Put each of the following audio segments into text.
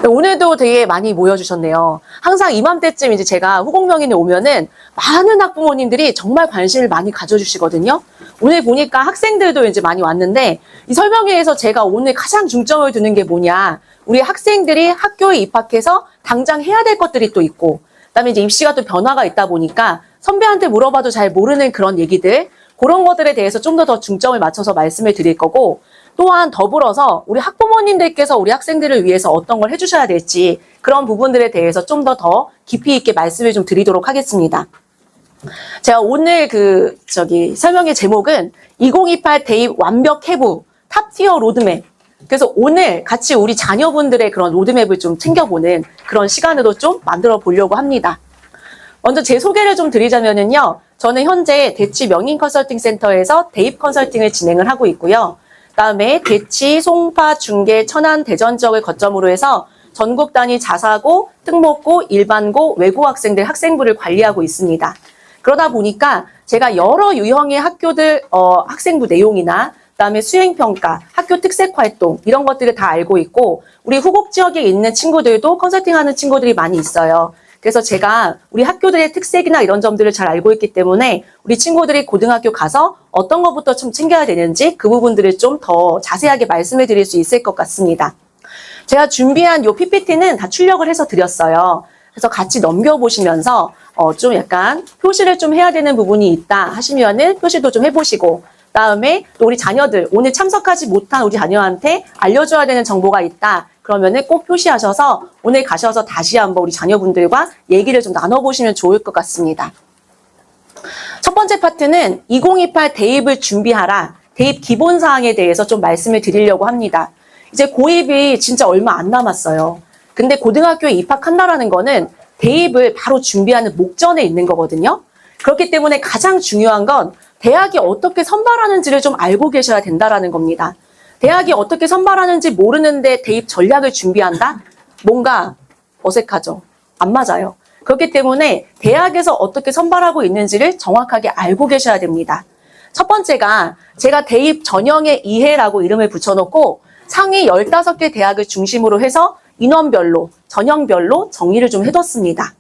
오늘도 되게 많이 모여주셨네요. 항상 이맘때쯤 이제 제가 후공명인에 오면은 많은 학부모님들이 정말 관심을 많이 가져주시거든요. 오늘 보니까 학생들도 이제 많이 왔는데 이 설명회에서 제가 오늘 가장 중점을 두는 게 뭐냐. 우리 학생들이 학교에 입학해서 당장 해야 될 것들이 또 있고 그다음에 이제 입시가 또 변화가 있다 보니까 선배한테 물어봐도 잘 모르는 그런 얘기들 그런 것들에 대해서 좀 더 중점을 맞춰서 말씀을 드릴 거고 또한 더불어서 우리 학부모님들께서 우리 학생들을 위해서 어떤 걸 해주셔야 될지 그런 부분들에 대해서 좀 더 깊이 있게 말씀을 좀 드리도록 하겠습니다. 제가 오늘 설명의 제목은 2028 대입 완벽 해부 탑티어 로드맵. 그래서 오늘 같이 우리 자녀분들의 그런 로드맵을 좀 챙겨보는 그런 시간으로 좀 만들어 보려고 합니다. 먼저 제 소개를 좀 드리자면은요. 저는 현재 대치 명인 컨설팅 센터에서 대입 컨설팅을 진행을 하고 있고요. 그다음에 대치, 송파, 중계, 천안, 대전 지역을 거점으로 해서 전국 단위 자사고, 특목고, 일반고, 외고 학생들 학생부를 관리하고 있습니다. 그러다 보니까 제가 여러 유형의 학교들 학생부 내용이나 그다음에 수행평가, 학교 특색 활동 이런 것들을 다 알고 있고 우리 후곡 지역에 있는 친구들도 컨설팅하는 친구들이 많이 있어요. 그래서 제가 우리 학교들의 특색이나 이런 점들을 잘 알고 있기 때문에 우리 친구들이 고등학교 가서 어떤 것부터 좀 챙겨야 되는지 그 부분들을 좀 더 자세하게 말씀을 드릴 수 있을 것 같습니다. 제가 준비한 요 PPT는 다 출력을 해서 드렸어요. 그래서 같이 넘겨보시면서 좀 약간 표시를 좀 해야 되는 부분이 있다 하시면은 표시도 좀 해보시고 그다음에 또 우리 자녀들 오늘 참석하지 못한 우리 자녀한테 알려줘야 되는 정보가 있다. 그러면은 꼭 표시하셔서 오늘 가셔서 다시 한번 우리 자녀분들과 얘기를 좀 나눠보시면 좋을 것 같습니다. 첫 번째 파트는 2028 대입을 준비하라. 대입 기본사항에 대해서 좀 말씀을 드리려고 합니다. 이제 고2이 진짜 얼마 안 남았어요. 근데 고등학교에 입학한다라는 거는 대입을 바로 준비하는 목전에 있는 거거든요. 그렇기 때문에 가장 중요한 건 대학이 어떻게 선발하는지를 좀 알고 계셔야 된다라는 겁니다. 대학이 어떻게 선발하는지 모르는데 대입 전략을 준비한다? 뭔가 어색하죠. 안 맞아요. 그렇기 때문에 대학에서 어떻게 선발하고 있는지를 정확하게 알고 계셔야 됩니다. 첫 번째가 제가 대입 전형의 이해라고 이름을 붙여놓고 상위 15개 대학을 중심으로 해서 인원별로, 전형별로 정리를 좀 해뒀습니다.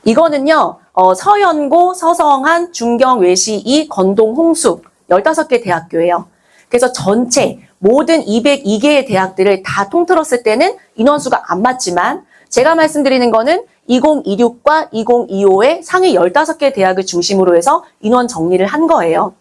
이거는요, 서연고, 서성한, 중경, 외시, 건동, 홍숙 15개 대학교예요. 그래서 전체 모든 202개의 대학들을 다 통틀었을 때는 인원수가 안 맞지만 제가 말씀드리는 거는 2026과 2025의 상위 15개 대학을 중심으로 해서 인원 정리를 한 거예요.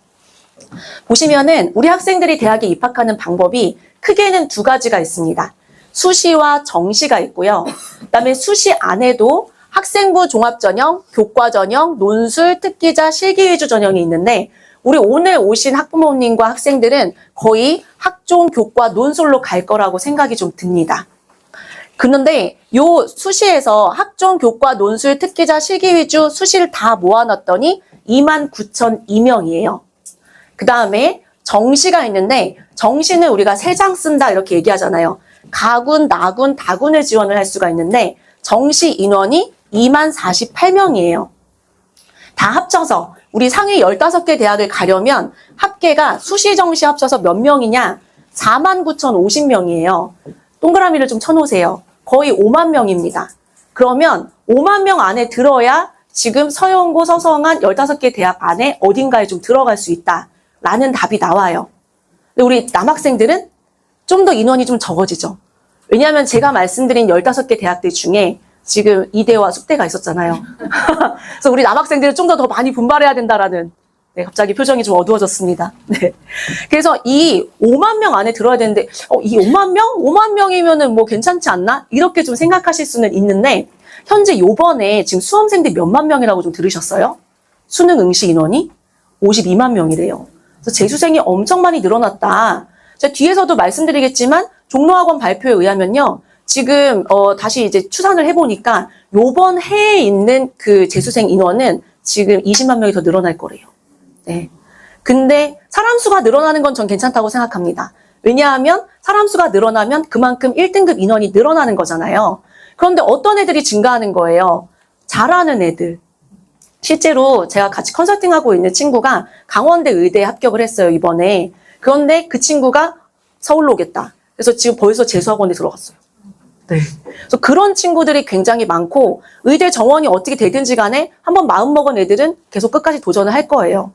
보시면은 우리 학생들이 대학에 입학하는 방법이 크게는 두 가지가 있습니다. 수시와 정시가 있고요. 그다음에 수시 안에도 학생부 종합전형, 교과전형, 논술, 특기자, 실기위주 전형이 있는데 우리 오늘 오신 학부모님과 학생들은 거의 학종, 교과, 논술로 갈 거라고 생각이 좀 듭니다. 그런데 요 수시에서 학종, 교과, 논술, 특기자, 실기위주 수시를 다 모아놨더니 29,002명이에요. 그 다음에 정시가 있는데 정시는 우리가 3장 쓴다 이렇게 얘기하잖아요. 가군, 나군, 다군을 지원을 할 수가 있는데 정시 인원이 20,048명이에요. 다 합쳐서 우리 상위 15개 대학을 가려면 합계가 수시, 정시 합쳐서 몇 명이냐? 49,050명이에요. 동그라미를 좀 쳐놓으세요. 거의 5만 명입니다. 그러면 5만 명 안에 들어야 지금 서연고, 서성한 15개 대학 안에 어딘가에 좀 들어갈 수 있다라는 답이 나와요. 근데 우리 남학생들은 좀 더 인원이 좀 적어지죠. 왜냐하면 제가 말씀드린 15개 대학들 중에 지금 이대와 숙대가 있었잖아요. 그래서 우리 남학생들은 좀 더 많이 분발해야 된다라는 네, 갑자기 표정이 좀 어두워졌습니다. 네. 그래서 이 5만 명 안에 들어야 되는데 이 5만 명? 5만 명이면은 뭐 괜찮지 않나? 이렇게 좀 생각하실 수는 있는데 현재 요번에 지금 수험생들 몇만 명이라고 좀 들으셨어요? 수능 응시 인원이 52만 명이래요. 그래서 재수생이 엄청 많이 늘어났다. 제가 뒤에서도 말씀드리겠지만 종로학원 발표에 의하면요. 지금 다시 이제 추산을 해보니까 요번 해에 있는 그 재수생 인원은 지금 20만 명이 더 늘어날 거래요. 네. 근데 사람 수가 늘어나는 건 전 괜찮다고 생각합니다. 왜냐하면 사람 수가 늘어나면 그만큼 1등급 인원이 늘어나는 거잖아요. 그런데 어떤 애들이 증가하는 거예요? 잘하는 애들. 실제로 제가 같이 컨설팅하고 있는 친구가 강원대 의대에 합격을 했어요, 이번에. 그런데 그 친구가 서울로 오겠다. 그래서 지금 벌써 재수학원에 들어갔어요. 네. 그래서 그런 친구들이 굉장히 많고 의대 정원이 어떻게 되든지 간에 한번 마음먹은 애들은 계속 끝까지 도전을 할 거예요.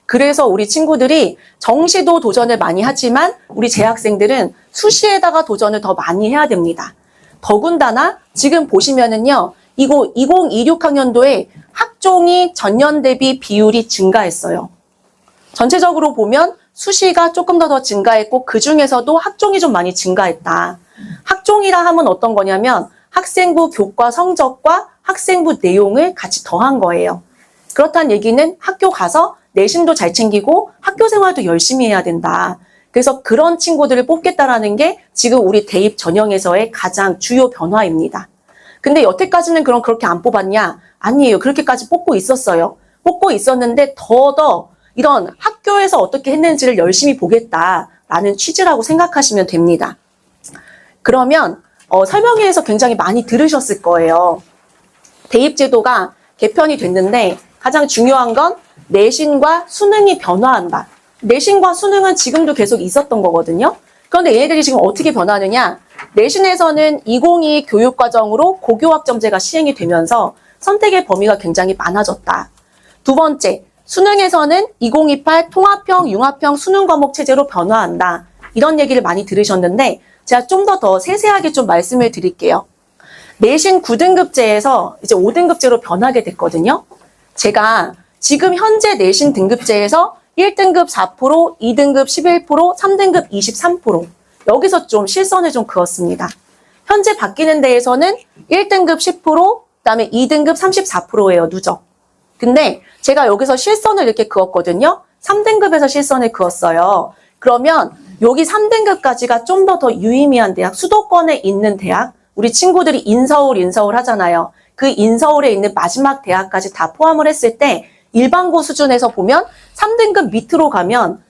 그래서 우리 친구들이 정시도 도전을 많이 하지만 우리 재학생들은 수시에다가 도전을 더 많이 해야 됩니다. 더군다나 지금 보시면은요. 이거 2026학년도에 학종이 전년 대비 비율이 증가했어요. 전체적으로 보면 수시가 조금 더 증가했고 그중에서도 학종이 좀 많이 증가했다. 학종이라 하면 어떤 거냐면 학생부 교과 성적과 학생부 내용을 같이 더한 거예요. 그렇다는 얘기는 학교 가서 내신도 잘 챙기고 학교 생활도 열심히 해야 된다. 그래서 그런 친구들을 뽑겠다라는 게 지금 우리 대입 전형에서의 가장 주요 변화입니다. 근데 여태까지는 그럼 그렇게 안 뽑았냐? 아니에요. 그렇게까지 뽑고 있었어요. 뽑고 있었는데 더 이런 학교에서 어떻게 했는지를 열심히 보겠다라는 취지라고 생각하시면 됩니다. 그러면 설명회에서 굉장히 많이 들으셨을 거예요. 대입제도가 개편이 됐는데 가장 중요한 건 내신과 수능이 변화한다. 내신과 수능은 지금도 계속 있었던 거거든요. 그런데 얘네들이 지금 어떻게 변하느냐? 내신에서는 2022 교육과정으로 고교학점제가 시행이 되면서 선택의 범위가 굉장히 많아졌다. 두 번째, 수능에서는 2028 통합형, 융합형 수능 과목 체제로 변화한다. 이런 얘기를 많이 들으셨는데 제가 좀 더 세세하게 좀 말씀을 드릴게요. 내신 9등급제에서 이제 5등급제로 변하게 됐거든요. 제가 지금 현재 내신 등급제에서 1등급 4%, 2등급 11%, 3등급 23% 여기서 좀 실선을 좀 그었습니다. 현재 바뀌는 데에서는 1등급 10%, 그다음에 2등급 34%예요, 누적. 근데 제가 여기서 실선을 이렇게 그었거든요. 3등급에서 실선을 그었어요. 그러면 여기 3등급까지가 좀 더 유의미한 대학, 수도권에 있는 대학, 우리 친구들이 인서울 하잖아요. 그 인서울에 있는 마지막 대학까지 다 포함을 했을 때 일반고 수준에서 보면 3등급 밑으로 가면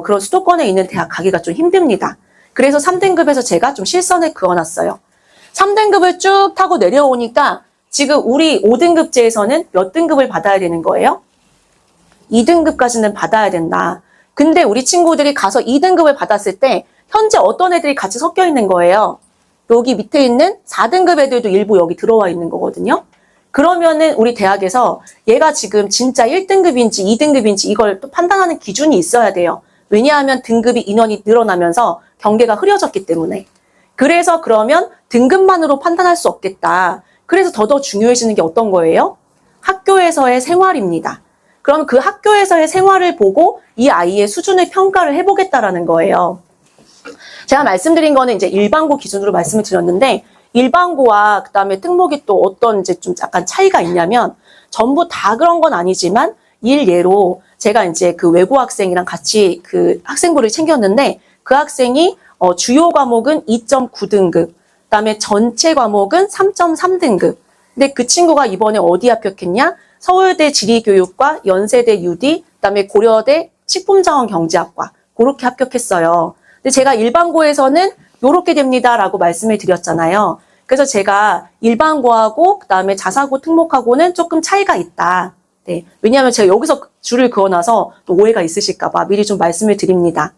그런 수도권에 있는 대학 가기가 좀 힘듭니다. 그래서 3등급에서 제가 좀 실선을 그어놨어요. 3등급을 쭉 타고 내려오니까 지금 우리 5등급제에서는 몇 등급을 받아야 되는 거예요? 2등급까지는 받아야 된다. 근데 우리 친구들이 가서 2등급을 받았을 때 현재 어떤 애들이 같이 섞여 있는 거예요? 여기 밑에 있는 4등급 애들도 일부 여기 들어와 있는 거거든요. 그러면은 우리 대학에서 얘가 지금 진짜 1등급인지 2등급인지 이걸 또 판단하는 기준이 있어야 돼요. 왜냐하면 등급이 인원이 늘어나면서 경계가 흐려졌기 때문에. 그래서 그러면 등급만으로 판단할 수 없겠다. 그래서 더 중요해지는 게 어떤 거예요? 학교에서의 생활입니다. 그럼 그 학교에서의 생활을 보고 이 아이의 수준을 평가를 해보겠다라는 거예요. 제가 말씀드린 거는 이제 일반고 기준으로 말씀을 드렸는데 일반고와 그다음에 특목이 또 어떤 이제 좀 약간 차이가 있냐면 전부 다 그런 건 아니지만 일예로 제가 이제 그 외고 학생이랑 같이 그 학생부를 챙겼는데 그 학생이 주요 과목은 2.9등급, 그다음에 전체 과목은 3.3등급. 근데 그 친구가 이번에 어디 합격했냐? 서울대 지리교육과 연세대 유디, 그다음에 고려대 식품자원경제학과 그렇게 합격했어요. 근데 제가 일반고에서는 요렇게 됩니다라고 말씀을 드렸잖아요. 그래서 제가 일반고하고 그다음에 자사고 특목하고는 조금 차이가 있다. 네. 왜냐하면 제가 여기서 줄을 그어놔서 또 오해가 있으실까 봐 미리 좀 말씀을 드립니다.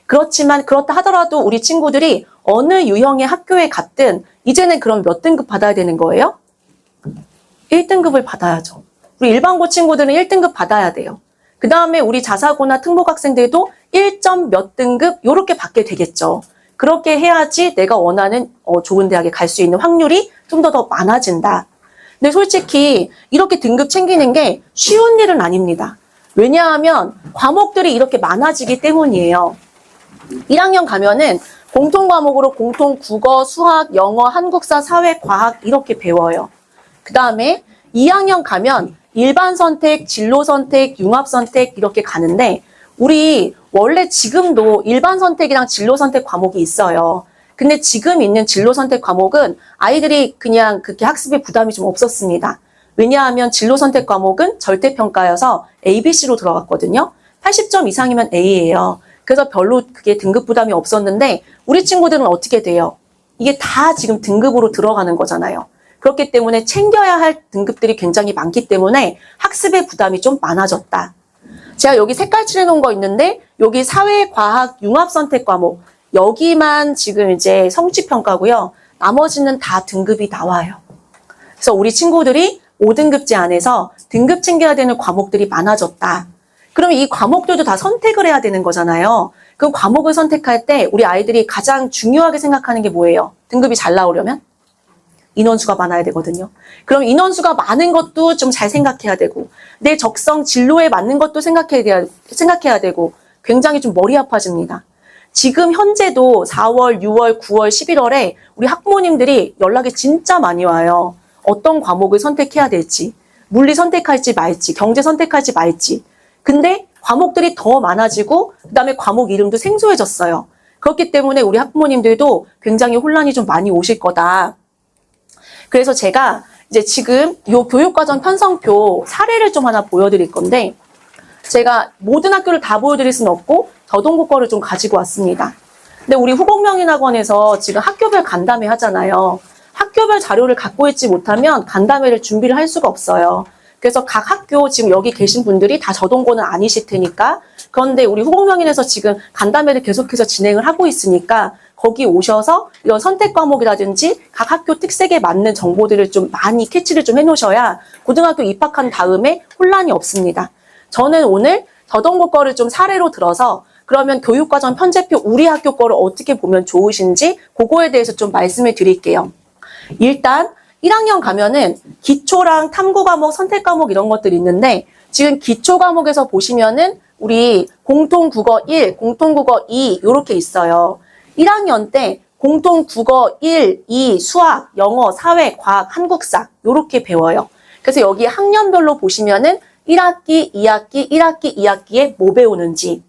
그렇지만 그렇다 하더라도 우리 친구들이 어느 유형의 학교에 갔든 이제는 그럼 몇 등급 받아야 되는 거예요? 1등급을 받아야죠. 우리 일반고 친구들은 1등급 받아야 돼요. 그 다음에 우리 자사고나 특목 학생들도 1점 몇 등급 요렇게 받게 되겠죠. 그렇게 해야지 내가 원하는 좋은 대학에 갈 수 있는 확률이 좀 더 많아진다. 근데 솔직히 이렇게 등급 챙기는 게 쉬운 일은 아닙니다. 왜냐하면 과목들이 이렇게 많아지기 때문이에요. 1학년 가면은 공통 과목으로 공통 국어, 수학, 영어, 한국사, 사회, 과학 이렇게 배워요. 그 다음에 2학년 가면 일반 선택, 진로 선택, 융합 선택 이렇게 가는데 우리 원래 지금도 일반 선택이랑 진로 선택 과목이 있어요. 근데 지금 있는 진로 선택 과목은 아이들이 그냥 그렇게 학습에 부담이 좀 없었습니다. 왜냐하면 진로 선택 과목은 절대평가여서 ABC로 들어갔거든요. 80점 이상이면 A예요. 그래서 별로 그게 등급 부담이 없었는데 우리 친구들은 어떻게 돼요? 이게 다 지금 등급으로 들어가는 거잖아요. 그렇기 때문에 챙겨야 할 등급들이 굉장히 많기 때문에 학습의 부담이 좀 많아졌다. 제가 여기 색깔 칠해 놓은 거 있는데 여기 사회, 과학, 융합 선택 과목 여기만 지금 이제 성취평가고요. 나머지는 다 등급이 나와요. 그래서 우리 친구들이 5등급제 안에서 등급 챙겨야 되는 과목들이 많아졌다. 그럼 이 과목들도 다 선택을 해야 되는 거잖아요. 그 과목을 선택할 때 우리 아이들이 가장 중요하게 생각하는 게 뭐예요? 등급이 잘 나오려면? 인원수가 많아야 되거든요. 그럼 인원수가 많은 것도 좀 잘 생각해야 되고, 내 적성 진로에 맞는 것도 생각해야 되고, 굉장히 좀 머리 아파집니다. 지금 현재도 4월, 6월, 9월, 11월에 우리 학부모님들이 연락이 진짜 많이 와요. 어떤 과목을 선택해야 될지, 물리 선택할지 말지, 경제 선택할지 말지. 근데 과목들이 더 많아지고 그다음에 과목 이름도 생소해졌어요. 그렇기 때문에 우리 학부모님들도 굉장히 혼란이 좀 많이 오실 거다. 그래서 제가 이제 지금 요 교육과정 편성표 사례를 좀 하나 보여드릴 건데, 제가 모든 학교를 다 보여드릴 수는 없고 저동고 거를 좀 가지고 왔습니다. 근데 우리 후공명인학원에서 지금 학교별 간담회 하잖아요. 학교별 자료를 갖고 있지 못하면 간담회를 준비를 할 수가 없어요. 그래서 각 학교 지금 여기 계신 분들이 다 저동고는 아니실 테니까, 그런데 우리 후공명인에서 지금 간담회를 계속해서 진행을 하고 있으니까 거기 오셔서 이런 선택 과목이라든지 각 학교 특색에 맞는 정보들을 좀 많이 캐치를 좀 해놓으셔야 고등학교 입학한 다음에 혼란이 없습니다. 저는 오늘 저동고 거를 좀 사례로 들어서 그러면 교육과정 편제표 우리 학교 거를 어떻게 보면 좋으신지 그거에 대해서 좀 말씀을 드릴게요. 일단 1학년 가면은 기초랑 탐구 과목, 선택 과목 이런 것들이 있는데, 지금 기초 과목에서 보시면은 우리 공통국어 1, 공통국어 2 이렇게 있어요. 1학년 때 공통국어 1, 2, 수학, 영어, 사회, 과학, 한국사 이렇게 배워요. 그래서 여기 학년별로 보시면은 1학기, 2학기, 1학기, 2학기에 뭐 배우는지,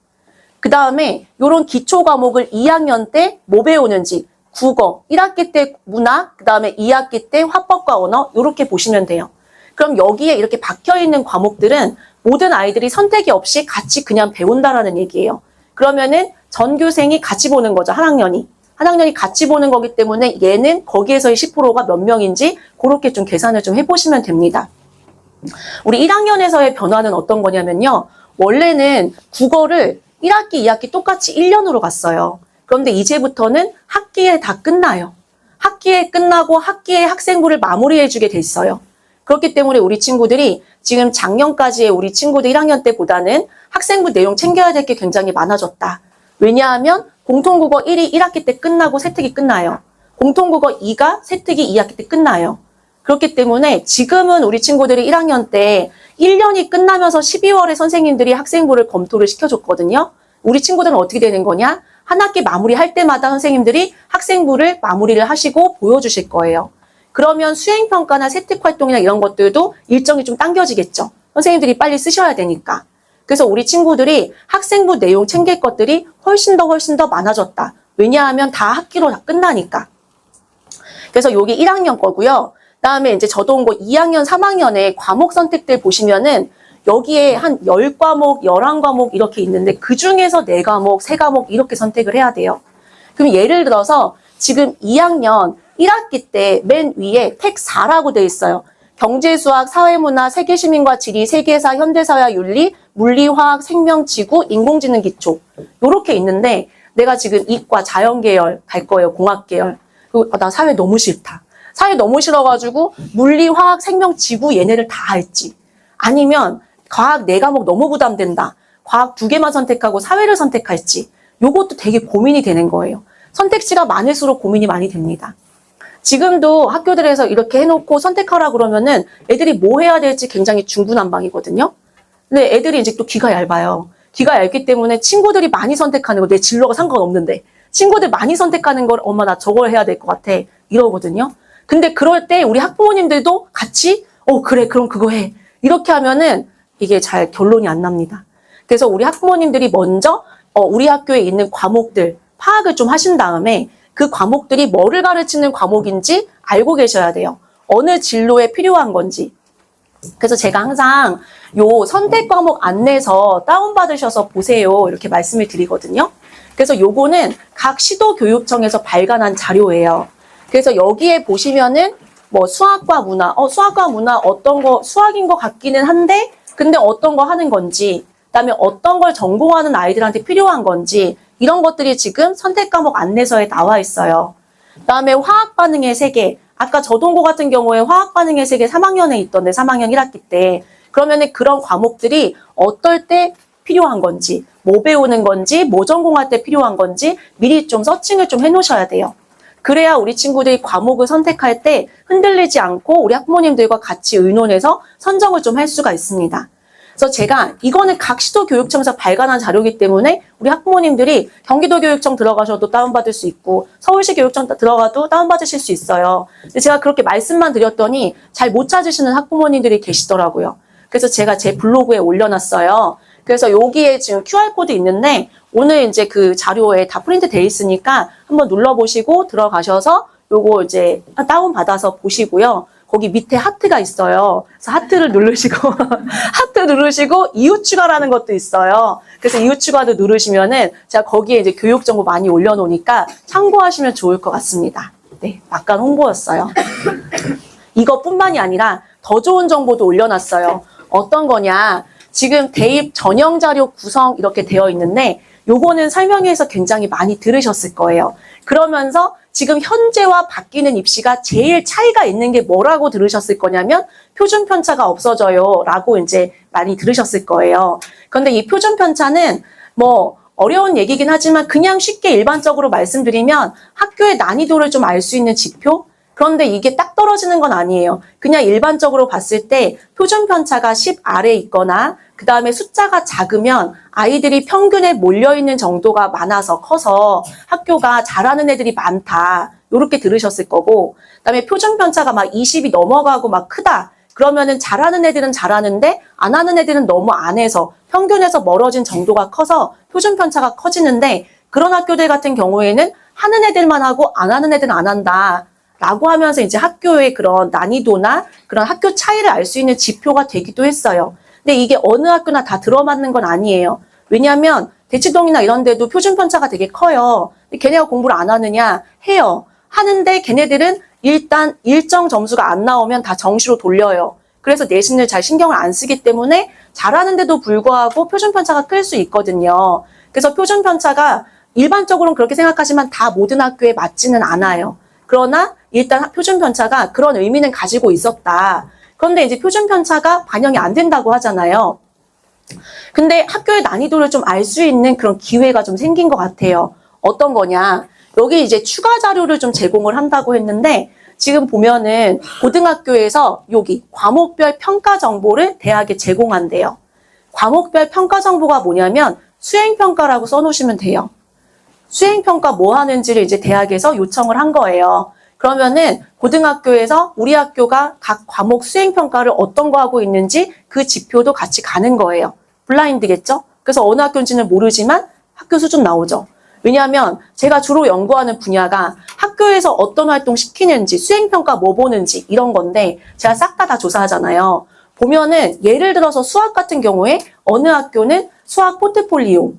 그 다음에 이런 기초 과목을 2학년 때 뭐 배우는지, 국어, 1학기 때 문화, 그 다음에 2학기 때 화법과 언어 이렇게 보시면 돼요. 그럼 여기에 이렇게 박혀있는 과목들은 모든 아이들이 선택이 없이 같이 그냥 배운다라는 얘기예요. 그러면은 전교생이 같이 보는 거죠, 한 학년이 같이 보는 거기 때문에 얘는 거기에서의 10%가 몇 명인지 그렇게 좀 계산을 좀 해보시면 됩니다. 우리 1학년에서의 변화는 어떤 거냐면요. 원래는 국어를 1학기, 2학기 똑같이 1년으로 갔어요. 그런데 이제부터는 학기에 다 끝나요. 학기에 끝나고 학기에 학생부를 마무리해주게 돼 있어요. 그렇기 때문에 우리 친구들이 지금 작년까지의 우리 친구들 1학년 때보다는 학생부 내용 챙겨야 될 게 굉장히 많아졌다. 왜냐하면 공통국어 1이 1학기 때 끝나고 세특이 끝나요. 공통국어 2가 세특이 2학기 때 끝나요. 그렇기 때문에 지금은 우리 친구들이 1학년 때 1년이 끝나면서 12월에 선생님들이 학생부를 검토를 시켜줬거든요. 우리 친구들은 어떻게 되는 거냐? 한 학기 마무리할 때마다 선생님들이 학생부를 마무리를 하시고 보여주실 거예요. 그러면 수행평가나 세특활동이나 이런 것들도 일정이 좀 당겨지겠죠. 선생님들이 빨리 쓰셔야 되니까. 그래서 우리 친구들이 학생부 내용 챙길 것들이 훨씬 더 많아졌다. 왜냐하면 다 학기로 다 끝나니까. 그래서 여기 1학년 거고요. 그다음에 이제 저동고 2학년, 3학년의 과목 선택들 보시면은 여기에 한 10과목, 11과목 이렇게 있는데 그 중에서 4과목, 3과목 이렇게 선택을 해야 돼요. 그럼 예를 들어서 지금 2학년 1학기 때 맨 위에 택 4라고 돼 있어요. 경제, 수학, 사회문화, 세계시민과 지리, 세계사, 현대사회와 윤리, 물리, 화학, 생명, 지구, 인공지능 기초 이렇게 있는데 내가 지금 이과, 자연계열 갈 거예요. 공학계열. 나 사회 너무 싫다. 사회 너무 싫어가지고 물리, 화학, 생명, 지구 얘네를 다 할지, 아니면 과학 4과목 너무 부담된다. 과학 2개만 선택하고 사회를 선택할지, 요것도 되게 고민이 되는 거예요. 선택지가 많을수록 고민이 많이 됩니다. 지금도 학교들에서 이렇게 해놓고 선택하라 그러면은 애들이 뭐 해야 될지 굉장히 중구난방이거든요. 근데 애들이 이제 또 귀가 얇아요. 귀가 얇기 때문에 친구들이 많이 선택하는 거, 내 진로가 상관없는데 친구들 많이 선택하는 걸 엄마 나 저걸 해야 될 것 같아 이러거든요. 근데 그럴 때 우리 학부모님들도 같이 그래 그럼 그거 해 이렇게 하면은 이게 잘 결론이 안 납니다. 그래서 우리 학부모님들이 먼저 우리 학교에 있는 과목들 파악을 좀 하신 다음에 그 과목들이 뭐를 가르치는 과목인지 알고 계셔야 돼요. 어느 진로에 필요한 건지. 그래서 제가 항상 요 선택 과목 안내서 다운받으셔서 보세요 이렇게 말씀을 드리거든요. 그래서 요거는 각 시도교육청에서 발간한 자료예요. 그래서 여기에 보시면은 뭐 수학과 문화, 수학과 문화 어떤 거 수학인 것 같기는 한데 근데 어떤 거 하는 건지, 그다음에 어떤 걸 전공하는 아이들한테 필요한 건지 이런 것들이 지금 선택 과목 안내서에 나와 있어요. 그다음에 화학 반응의 세계. 아까 저동고 같은 경우에 화학 반응의 세계 3학년에 있던데 3학년 1학기 때. 그러면은 그런 과목들이 어떨 때 필요한 건지, 뭐 배우는 건지, 뭐 전공할 때 필요한 건지 미리 좀 서칭을 좀 해놓으셔야 돼요. 그래야 우리 친구들이 과목을 선택할 때 흔들리지 않고 우리 학부모님들과 같이 의논해서 선정을 좀 할 수가 있습니다. 그래서 제가 이거는 각 시도 교육청에서 발간한 자료이기 때문에 우리 학부모님들이 경기도 교육청 들어가셔도 다운받을 수 있고 서울시 교육청 들어가도 다운받으실 수 있어요. 근데 제가 그렇게 말씀만 드렸더니 잘 못 찾으시는 학부모님들이 계시더라고요. 그래서 제가 제 블로그에 올려놨어요. 그래서 여기에 지금 QR코드 있는데 오늘 이제 그 자료에 다 프린트 돼 있으니까 한번 눌러보시고 들어가셔서 요거 이제 다운받아서 보시고요. 거기 밑에 하트가 있어요. 그래서 하트를 누르시고 하트 누르시고 이웃 추가라는 것도 있어요. 그래서 이웃 추가도 누르시면은 제가 거기에 이제 교육 정보 많이 올려놓으니까 참고하시면 좋을 것 같습니다. 네, 약간 홍보였어요. 이것뿐만이 아니라 더 좋은 정보도 올려놨어요. 어떤 거냐? 지금 대입 전형 자료 구성 이렇게 되어 있는데 요거는 설명회에서 굉장히 많이 들으셨을 거예요. 그러면서 지금 현재와 바뀌는 입시가 제일 차이가 있는 게 뭐라고 들으셨을 거냐면 표준 편차가 없어져요 라고 이제 많이 들으셨을 거예요. 그런데 이 표준 편차는 뭐 어려운 얘기긴 하지만 그냥 쉽게 일반적으로 말씀드리면 학교의 난이도를 좀 알 수 있는 지표? 그런데 이게 딱 떨어지는 건 아니에요. 그냥 일반적으로 봤을 때 표준 편차가 10 아래에 있거나 그 다음에 숫자가 작으면 아이들이 평균에 몰려있는 정도가 많아서 커서 학교가 잘하는 애들이 많다. 이렇게 들으셨을 거고 그 다음에 표준 편차가 막 20이 넘어가고 막 크다. 그러면은 잘하는 애들은 잘하는데 안 하는 애들은 너무 안 해서 평균에서 멀어진 정도가 커서 표준 편차가 커지는데 그런 학교들 같은 경우에는 하는 애들만 하고 안 하는 애들은 안 한다. 라고 하면서 이제 학교의 그런 난이도나 그런 학교 차이를 알 수 있는 지표가 되기도 했어요. 근데 이게 어느 학교나 다 들어맞는 건 아니에요. 왜냐하면 대치동이나 이런 데도 표준 편차가 되게 커요. 근데 걔네가 공부를 안 하느냐? 해요. 하는데 걔네들은 일단 일정 점수가 안 나오면 다 정시로 돌려요. 그래서 내신을 잘 신경을 안 쓰기 때문에 잘하는데도 불구하고 표준 편차가 클 수 있거든요. 그래서 표준 편차가 일반적으로는 그렇게 생각하지만 다 모든 학교에 맞지는 않아요. 그러나 일단 표준 편차가 그런 의미는 가지고 있었다. 그런데 이제 표준 편차가 반영이 안 된다고 하잖아요. 근데 학교의 난이도를 좀 알 수 있는 그런 기회가 좀 생긴 것 같아요. 어떤 거냐? 여기 이제 추가 자료를 좀 제공을 한다고 했는데 지금 보면은 고등학교에서 여기 과목별 평가 정보를 대학에 제공한대요. 과목별 평가 정보가 뭐냐면 수행평가라고 써놓으시면 돼요. 수행평가 뭐 하는지를 이제 대학에서 요청을 한 거예요. 그러면은 고등학교에서 우리 학교가 각 과목 수행평가를 어떤 거 하고 있는지 그 지표도 같이 가는 거예요. 블라인드겠죠? 그래서 어느 학교인지는 모르지만 학교 수준 나오죠. 왜냐하면 제가 주로 연구하는 분야가 학교에서 어떤 활동 시키는지, 수행평가 뭐 보는지 이런 건데 제가 싹 다 조사하잖아요. 보면은 예를 들어서 수학 같은 경우에 어느 학교는 수학 포트폴리오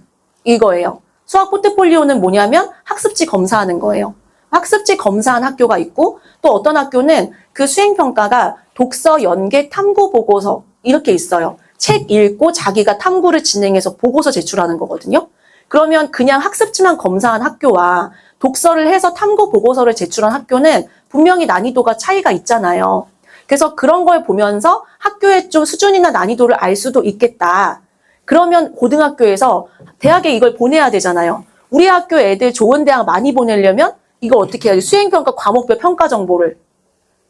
이거예요. 수학 포트폴리오는 뭐냐면 학습지 검사하는 거예요. 학습지 검사한 학교가 있고 또 어떤 학교는 그 수행평가가 독서, 연계, 탐구 보고서 이렇게 있어요. 책 읽고 자기가 탐구를 진행해서 보고서 제출하는 거거든요. 그러면 그냥 학습지만 검사한 학교와 독서를 해서 탐구 보고서를 제출한 학교는 분명히 난이도가 차이가 있잖아요. 그래서 그런 걸 보면서 학교의 좀 수준이나 난이도를 알 수도 있겠다. 그러면 고등학교에서 대학에 이걸 보내야 되잖아요. 우리 학교 애들 좋은 대학 많이 보내려면 이거 어떻게 해야 돼? 수행평가 과목별 평가 정보를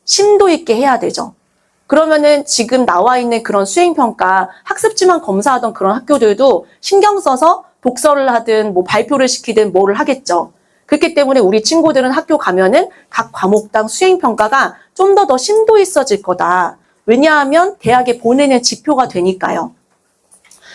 심도 있게 해야 되죠. 그러면은 지금 나와 있는 그런 수행평가 학습지만 검사하던 그런 학교들도 신경 써서 독서를 하든 뭐 발표를 시키든 뭐를 하겠죠. 그렇기 때문에 우리 친구들은 학교 가면은 각 과목당 수행평가가 좀 더 심도 있어질 거다. 왜냐하면 대학에 보내는 지표가 되니까요.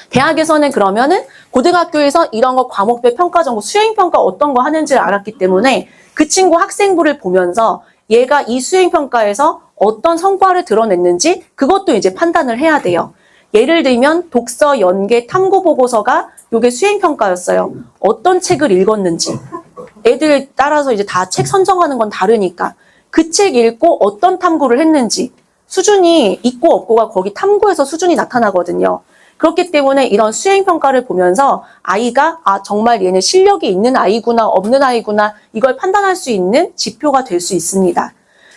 대학에서는 그러면은 고등학교에서 이런 거 과목별 평가 정보 수행평가 어떤 거 하는지를 알았기 때문에 그 친구 학생부를 보면서 얘가 이 수행평가에서 어떤 성과를 드러냈는지 그것도 이제 판단을 해야 돼요. 예를 들면 독서, 연계, 탐구 보고서가 요게 수행평가였어요. 어떤 책을 읽었는지. 애들 따라서 이제 다 책 선정하는 건 다르니까 그 책 읽고 어떤 탐구를 했는지 수준이 있고 없고가 거기 탐구에서 수준이 나타나거든요. 그렇기 때문에 이런 수행평가를 보면서 아이가 정말 얘는 실력이 있는 아이구나 없는 아이구나 이걸 판단할 수 있는 지표가 될 수 있습니다.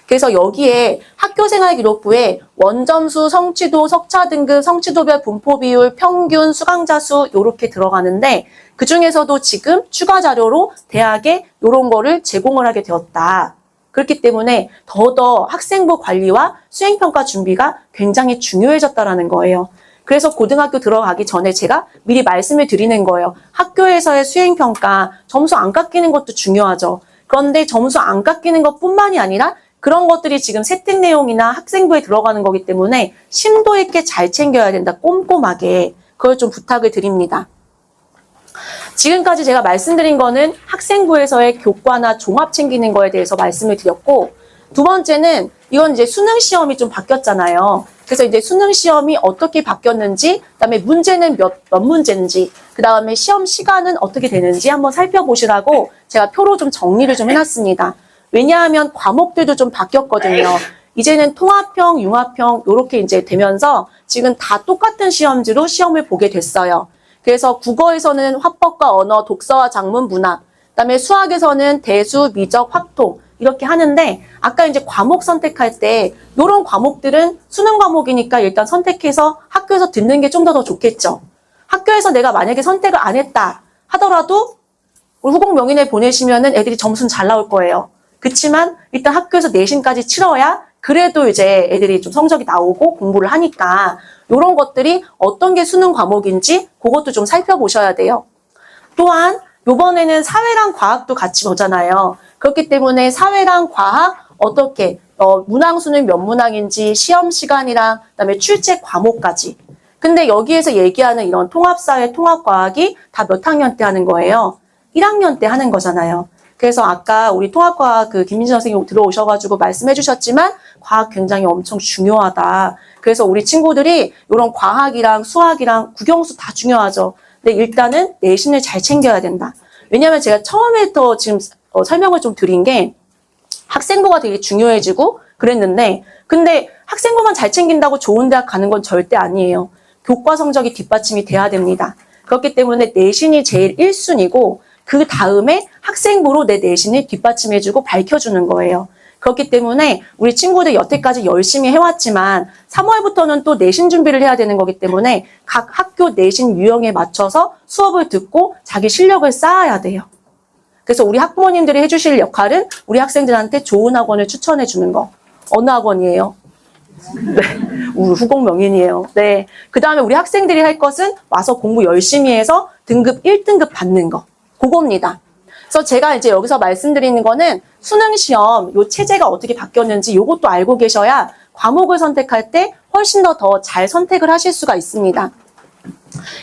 그래서 여기에 학교생활기록부에 원점수, 성취도, 석차 등급, 성취도별 분포 비율, 평균, 수강자 수 이렇게 들어가는데 그중에서도 지금 추가 자료로 대학에 이런 거를 제공을 하게 되었다. 그렇기 때문에 더더 학생부 관리와 수행평가 준비가 굉장히 중요해졌다라는 거예요. 그래서 고등학교 들어가기 전에 제가 미리 말씀을 드리는 거예요. 학교에서의 수행평가, 점수 안 깎이는 것도 중요하죠. 그런데 점수 안 깎이는 것뿐만이 아니라 그런 것들이 지금 세팅 내용이나 학생부에 들어가는 거기 때문에 심도 있게 잘 챙겨야 된다. 꼼꼼하게. 그걸 좀 부탁을 드립니다. 지금까지 제가 말씀드린 거는 학생부에서의 교과나 종합 챙기는 거에 대해서 말씀을 드렸고, 두 번째는 이건 이제 수능 시험이 좀 바뀌었잖아요. 그래서 이제 수능 시험이 어떻게 바뀌었는지, 그다음에 문제는 몇 문제인지, 그다음에 시험 시간은 어떻게 되는지 한번 살펴보시라고 제가 표로 좀 정리를 좀 해놨습니다. 왜냐하면 과목들도 좀 바뀌었거든요. 이제는 통합형, 융합형 이렇게 이제 되면서 지금 다 똑같은 시험지로 시험을 보게 됐어요. 그래서 국어에서는 화법과 언어, 독서와 작문, 문학, 그다음에 수학에서는 대수, 미적, 확통 이렇게 하는데 아까 이제 과목 선택할 때 이런 과목들은 수능 과목이니까 일단 선택해서 학교에서 듣는 게 좀 더 좋겠죠. 학교에서 내가 만약에 선택을 안 했다 하더라도 우리 후공명인에 보내시면은 애들이 점수는 잘 나올 거예요. 그렇지만 일단 학교에서 내신까지 치러야 그래도 이제 애들이 좀 성적이 나오고 공부를 하니까 이런 것들이 어떤 게 수능 과목인지 그것도 좀 살펴보셔야 돼요. 또한 이번에는 사회랑 과학도 같이 보잖아요. 그렇기 때문에 사회랑 과학 어떻게 문항수는 몇 문항인지 시험 시간이랑 그다음에 출제 과목까지. 근데 여기에서 얘기하는 이런 통합사회, 통합과학이 다 몇 학년 때 하는 거예요? 1학년 때 하는 거잖아요. 그래서 아까 우리 통합과학 김민진 선생님 들어오셔가지고 말씀해 주셨지만 과학 굉장히 엄청 중요하다. 그래서 우리 친구들이 이런 과학이랑 수학이랑 국영수 다 중요하죠. 근데 일단은 내신을 잘 챙겨야 된다. 왜냐하면 제가 처음에부터 지금 설명을 좀 드린 게 학생부가 되게 중요해지고 그랬는데 근데 학생부만 잘 챙긴다고 좋은 대학 가는 건 절대 아니에요. 교과 성적이 뒷받침이 돼야 됩니다. 그렇기 때문에 내신이 제일 1순위고 그 다음에 학생부로 내 내신을 뒷받침해주고 밝혀주는 거예요. 그렇기 때문에 우리 친구들 여태까지 열심히 해왔지만 3월부터는 또 내신 준비를 해야 되는 거기 때문에 각 학교 내신 유형에 맞춰서 수업을 듣고 자기 실력을 쌓아야 돼요. 그래서 우리 학부모님들이 해주실 역할은 우리 학생들한테 좋은 학원을 추천해 주는 거. 어느 학원이에요? 네, 우리 후공명인이에요. 네. 그 다음에 우리 학생들이 할 것은 와서 공부 열심히 해서 등급 1등급 받는 거. 그겁니다. 그래서 제가 이제 여기서 말씀드리는 거는 수능 시험 요 체제가 어떻게 바뀌었는지 요것도 알고 계셔야 과목을 선택할 때 훨씬 더 잘 선택을 하실 수가 있습니다.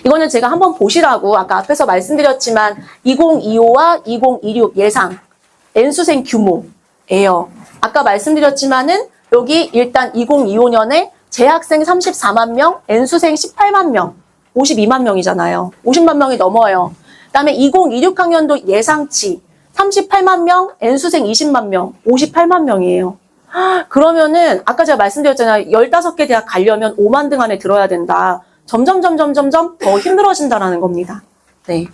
이거는 제가 한번 보시라고 아까 앞에서 말씀드렸지만 2025와 2026 예상 N수생 규모예요. 아까 말씀드렸지만은 여기 일단 2025년에 재학생 34만 명, N수생 18만 명, 52만 명이잖아요. 50만 명이 넘어요. 그다음에 2026학년도 예상치 38만 명, N수생 20만 명, 58만 명이에요. 그러면은 아까 제가 말씀드렸잖아요. 15개 대학 가려면 5만 등 안에 들어야 된다. 점점 더 힘들어진다라는 겁니다. 네.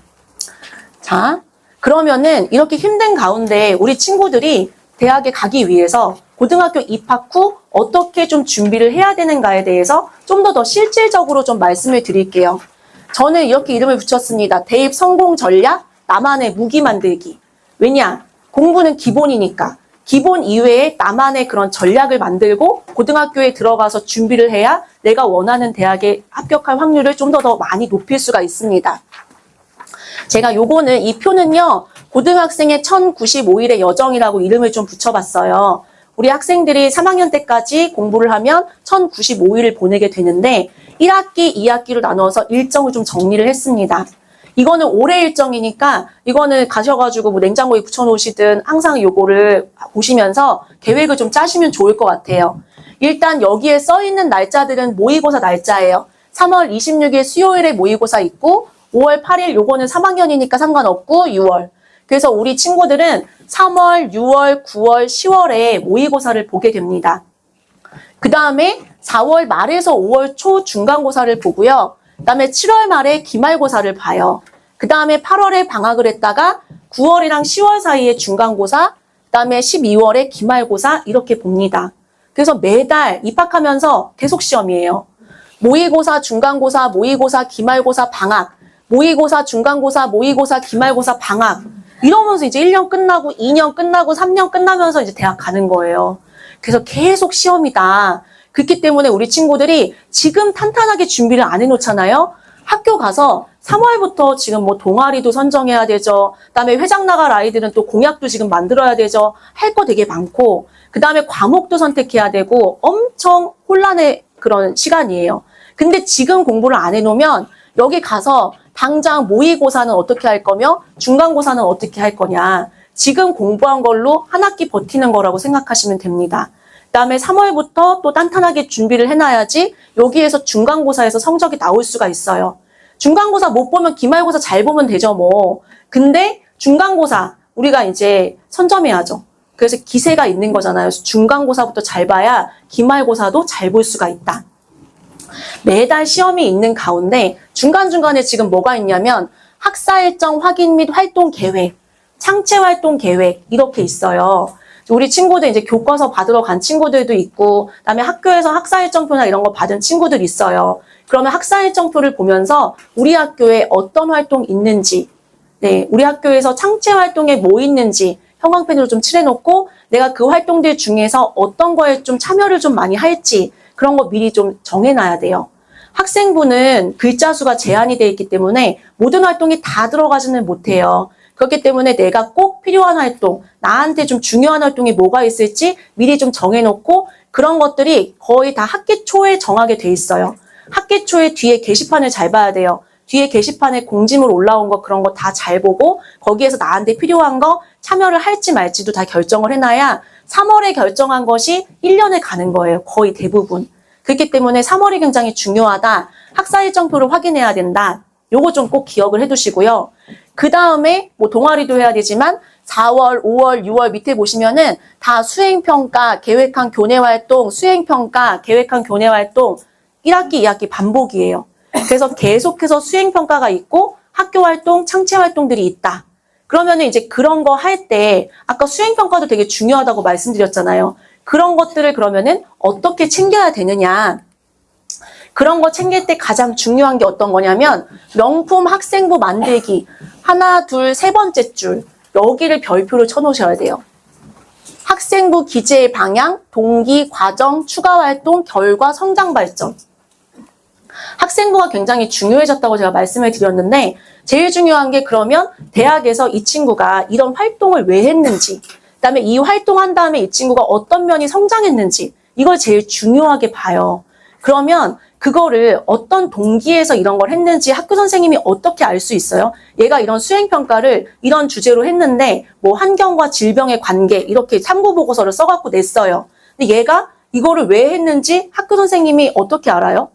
자, 그러면은 이렇게 힘든 가운데 우리 친구들이 대학에 가기 위해서 고등학교 입학 후 어떻게 좀 준비를 해야 되는가에 대해서 좀 더 실질적으로 좀 말씀을 드릴게요. 저는 이렇게 이름을 붙였습니다. 대입 성공 전략, 나만의 무기 만들기. 왜냐? 공부는 기본이니까. 기본 이외에 나만의 그런 전략을 만들고 고등학교에 들어가서 준비를 해야 내가 원하는 대학에 합격할 확률을 좀 더 많이 높일 수가 있습니다. 제가 요거는 이 표는요. 고등학생의 1095일의 여정이라고 이름을 좀 붙여봤어요. 우리 학생들이 3학년 때까지 공부를 하면 1095일을 보내게 되는데 1학기, 2학기로 나눠서 일정을 좀 정리를 했습니다. 이거는 올해 일정이니까 이거는 가셔가지고 뭐 냉장고에 붙여놓으시든 항상 요거를 보시면서 계획을 좀 짜시면 좋을 것 같아요. 일단 여기에 써있는 날짜들은 모의고사 날짜예요. 3월 26일 수요일에 모의고사 있고 5월 8일 요거는 3학년이니까 상관없고 6월. 그래서 우리 친구들은 3월, 6월, 9월, 10월에 모의고사를 보게 됩니다. 그 다음에 4월 말에서 5월 초 중간고사를 보고요. 그다음에 7월 말에 기말고사를 봐요. 그다음에 8월에 방학을 했다가 9월이랑 10월 사이에 중간고사, 그다음에 12월에 기말고사 이렇게 봅니다. 그래서 매달 입학하면서 계속 시험이에요. 모의고사, 중간고사, 모의고사, 기말고사, 방학, 모의고사, 중간고사, 모의고사, 기말고사, 방학 이러면서 이제 1년 끝나고 2년 끝나고 3년 끝나면서 이제 대학 가는 거예요. 그래서 계속 시험이다. 그렇기 때문에 우리 친구들이 지금 탄탄하게 준비를 안 해놓잖아요. 학교 가서 3월부터 지금 뭐 동아리도 선정해야 되죠. 그다음에 회장 나갈 아이들은 또 공약도 지금 만들어야 되죠. 할 거 되게 많고 그다음에 과목도 선택해야 되고 엄청 혼란의 그런 시간이에요. 근데 지금 공부를 안 해놓으면 여기 가서 당장 모의고사는 어떻게 할 거며 중간고사는 어떻게 할 거냐. 지금 공부한 걸로 한 학기 버티는 거라고 생각하시면 됩니다. 그다음에 3월부터 또 단단하게 준비를 해놔야지 여기에서 중간고사에서 성적이 나올 수가 있어요. 중간고사 못 보면 기말고사 잘 보면 되죠 뭐. 근데 중간고사 우리가 이제 선점해야죠. 그래서 기세가 있는 거잖아요. 중간고사부터 잘 봐야 기말고사도 잘 볼 수가 있다. 매달 시험이 있는 가운데 중간중간에 지금 뭐가 있냐면 학사 일정 확인 및 활동 계획, 창체 활동 계획 이렇게 있어요. 우리 친구들 이제 교과서 받으러 간 친구들도 있고 그다음에 학교에서 학사 일정표나 이런 거 받은 친구들 있어요. 그러면 학사 일정표를 보면서 우리 학교에 어떤 활동 있는지, 네, 우리 학교에서 창체 활동에 뭐 있는지 형광펜으로 좀 칠해놓고 내가 그 활동들 중에서 어떤 거에 좀 참여를 좀 많이 할지 그런 거 미리 좀 정해놔야 돼요. 학생부는 글자 수가 제한이 되어 있기 때문에 모든 활동이 다 들어가지는 못해요. 그렇기 때문에 내가 꼭 필요한 활동, 나한테 좀 중요한 활동이 뭐가 있을지 미리 좀 정해놓고 그런 것들이 거의 다 학기 초에 정하게 돼 있어요. 학기 초에 뒤에 게시판을 잘 봐야 돼요. 뒤에 게시판에 공지물 올라온 거 그런 거 다 잘 보고 거기에서 나한테 필요한 거 참여를 할지 말지도 다 결정을 해놔야 3월에 결정한 것이 1년에 가는 거예요. 거의 대부분. 그렇기 때문에 3월이 굉장히 중요하다. 학사 일정표를 확인해야 된다. 요거 좀 꼭 기억을 해두시고요. 그 다음에 뭐 동아리도 해야 되지만 4월, 5월, 6월 밑에 보시면은 다 수행평가, 계획한 교내활동, 수행평가, 계획한 교내활동 1학기, 2학기 반복이에요. 그래서 계속해서 수행평가가 있고 학교활동, 창체활동들이 있다. 그러면은 이제 그런 거 할 때 아까 수행평가도 되게 중요하다고 말씀드렸잖아요. 그런 것들을 그러면은 어떻게 챙겨야 되느냐. 그런 거 챙길 때 가장 중요한 게 어떤 거냐면 명품 학생부 만들기 하나, 둘, 세 번째 줄 여기를 별표를 쳐놓으셔야 돼요. 학생부 기재 방향, 동기, 과정, 추가활동, 결과, 성장 발전. 학생부가 굉장히 중요해졌다고 제가 말씀을 드렸는데 제일 중요한 게 그러면 대학에서 이 친구가 이런 활동을 왜 했는지 그다음에 이 활동한 다음에 이 친구가 어떤 면이 성장했는지 이걸 제일 중요하게 봐요. 그러면 그거를 어떤 동기에서 이런 걸 했는지 학교 선생님이 어떻게 알 수 있어요? 얘가 이런 수행평가를 이런 주제로 했는데 뭐 환경과 질병의 관계 이렇게 참고보고서를 써갖고 냈어요. 근데 얘가 이거를 왜 했는지 학교 선생님이 어떻게 알아요?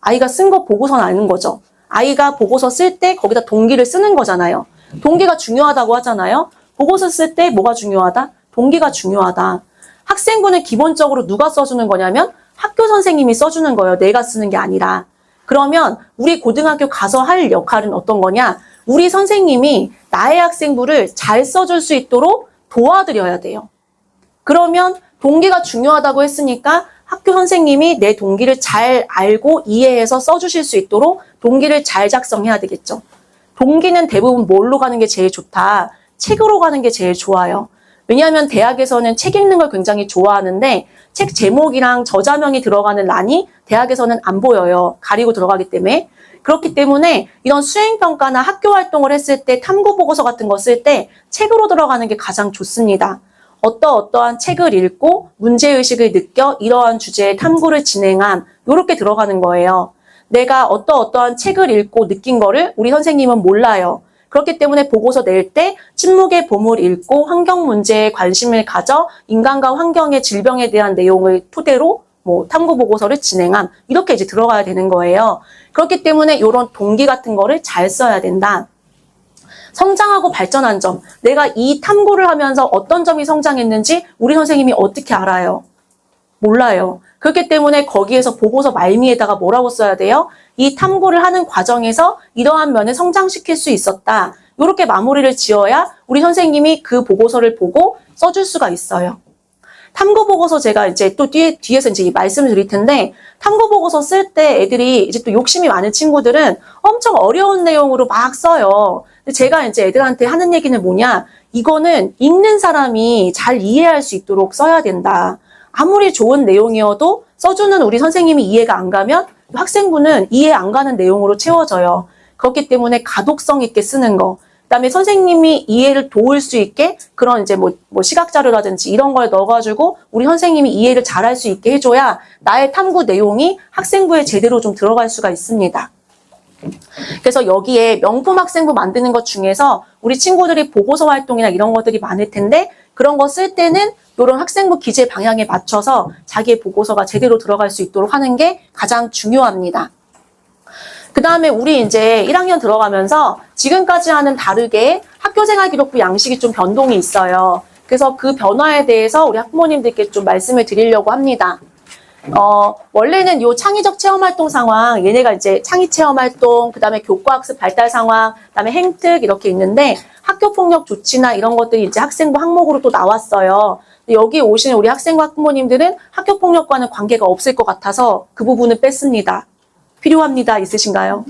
아이가 쓴 거 보고서는 아는 거죠. 아이가 보고서 쓸 때 거기다 동기를 쓰는 거잖아요. 동기가 중요하다고 하잖아요. 보고서 쓸 때 뭐가 중요하다? 동기가 중요하다. 학생부는 기본적으로 누가 써주는 거냐면 학교 선생님이 써주는 거예요. 내가 쓰는 게 아니라. 그러면 우리 고등학교 가서 할 역할은 어떤 거냐? 우리 선생님이 나의 학생부를 잘 써줄 수 있도록 도와드려야 돼요. 그러면 동기가 중요하다고 했으니까 학교 선생님이 내 동기를 잘 알고 이해해서 써주실 수 있도록 동기를 잘 작성해야 되겠죠. 동기는 대부분 뭘로 가는 게 제일 좋다? 책으로 가는 게 제일 좋아요. 왜냐하면 대학에서는 책 읽는 걸 굉장히 좋아하는데 책 제목이랑 저자명이 들어가는 란이 대학에서는 안 보여요. 가리고 들어가기 때문에. 그렇기 때문에 이런 수행평가나 학교 활동을 했을 때 탐구보고서 같은 거 쓸 때 책으로 들어가는 게 가장 좋습니다. 어떠한 책을 읽고 문제의식을 느껴 이러한 주제의 탐구를 진행한 이렇게 들어가는 거예요. 내가 어떠한 책을 읽고 느낀 거를 우리 선생님은 몰라요. 그렇기 때문에 보고서 낼 때 침묵의 봄을 읽고 환경 문제에 관심을 가져 인간과 환경의 질병에 대한 내용을 토대로 뭐 탐구 보고서를 진행함 이렇게 이제 들어가야 되는 거예요. 그렇기 때문에 이런 동기 같은 거를 잘 써야 된다. 성장하고 발전한 점, 내가 이 탐구를 하면서 어떤 점이 성장했는지 우리 선생님이 어떻게 알아요? 몰라요. 그렇기 때문에 거기에서 보고서 말미에다가 뭐라고 써야 돼요? 이 탐구를 하는 과정에서 이러한 면을 성장시킬 수 있었다. 이렇게 마무리를 지어야 우리 선생님이 그 보고서를 보고 써줄 수가 있어요. 탐구 보고서 제가 이제 또 뒤에서 이제 말씀을 드릴 텐데, 탐구 보고서 쓸 때 애들이 이제 또 욕심이 많은 친구들은 엄청 어려운 내용으로 막 써요. 근데 제가 이제 애들한테 하는 얘기는 뭐냐? 이거는 읽는 사람이 잘 이해할 수 있도록 써야 된다. 아무리 좋은 내용이어도 써주는 우리 선생님이 이해가 안 가면 학생부는 이해 안 가는 내용으로 채워져요. 그렇기 때문에 가독성 있게 쓰는 거. 그다음에 선생님이 이해를 도울 수 있게 그런 이제 뭐 시각자료라든지 이런 걸 넣어가지고 우리 선생님이 이해를 잘할 수 있게 해줘야 나의 탐구 내용이 학생부에 제대로 좀 들어갈 수가 있습니다. 그래서 여기에 명품 학생부 만드는 것 중에서 우리 친구들이 보고서 활동이나 이런 것들이 많을 텐데, 그런 거 쓸 때는 이런 학생부 기재 방향에 맞춰서 자기의 보고서가 제대로 들어갈 수 있도록 하는 게 가장 중요합니다. 그 다음에 우리 이제 1학년 들어가면서 지금까지와는 다르게 학교생활기록부 양식이 좀 변동이 있어요. 그래서 그 변화에 대해서 우리 학부모님들께 좀 말씀을 드리려고 합니다. 원래는 요 창의적 체험활동 상황, 얘네가 이제 창의체험활동, 그 다음에 교과학습 발달 상황, 그 다음에 행특 이렇게 있는데, 학교폭력 조치나 이런 것들이 이제 학생부 항목으로 또 나왔어요. 여기 오시는 우리 학생과 학부모님들은 학교폭력과는 관계가 없을 것 같아서 그 부분을 뺐습니다. 필요합니다. 있으신가요?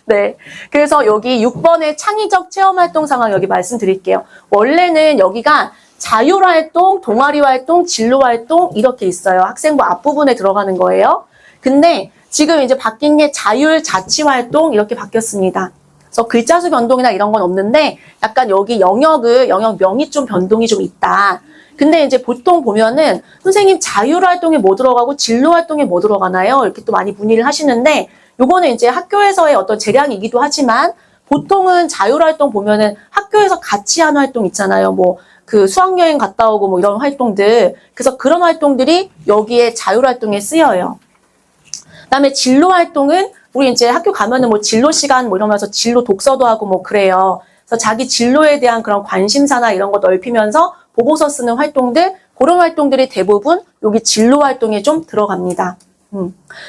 네. 그래서 여기 6번의 창의적 체험활동 상황 여기 말씀드릴게요. 원래는 여기가 자율활동, 동아리활동, 진로활동 이렇게 있어요. 학생부 앞부분에 들어가는 거예요. 근데 지금 이제 바뀐 게 자율자치활동 이렇게 바뀌었습니다. 그래서 글자 수 변동이나 이런 건 없는데 약간 여기 영역명이 좀 변동이 좀 있다. 근데 이제 보통 보면은 선생님 자율활동에 뭐 들어가고 진로활동에 뭐 들어가나요? 이렇게 또 많이 문의를 하시는데, 요거는 이제 학교에서의 어떤 재량이기도 하지만 보통은 자율활동 보면은 학교에서 같이 하는 활동 있잖아요. 뭐 그 수학여행 갔다 오고 뭐 이런 활동들. 그래서 그런 활동들이 여기에 자율활동에 쓰여요. 그다음에 진로활동은 우리 이제 학교 가면은 뭐 진로 시간 뭐 이러면서 진로 독서도 하고 뭐 그래요. 그래서 자기 진로에 대한 그런 관심사나 이런 거 넓히면서 보고서 쓰는 활동들, 그런 활동들이 대부분 여기 진로 활동에 좀 들어갑니다.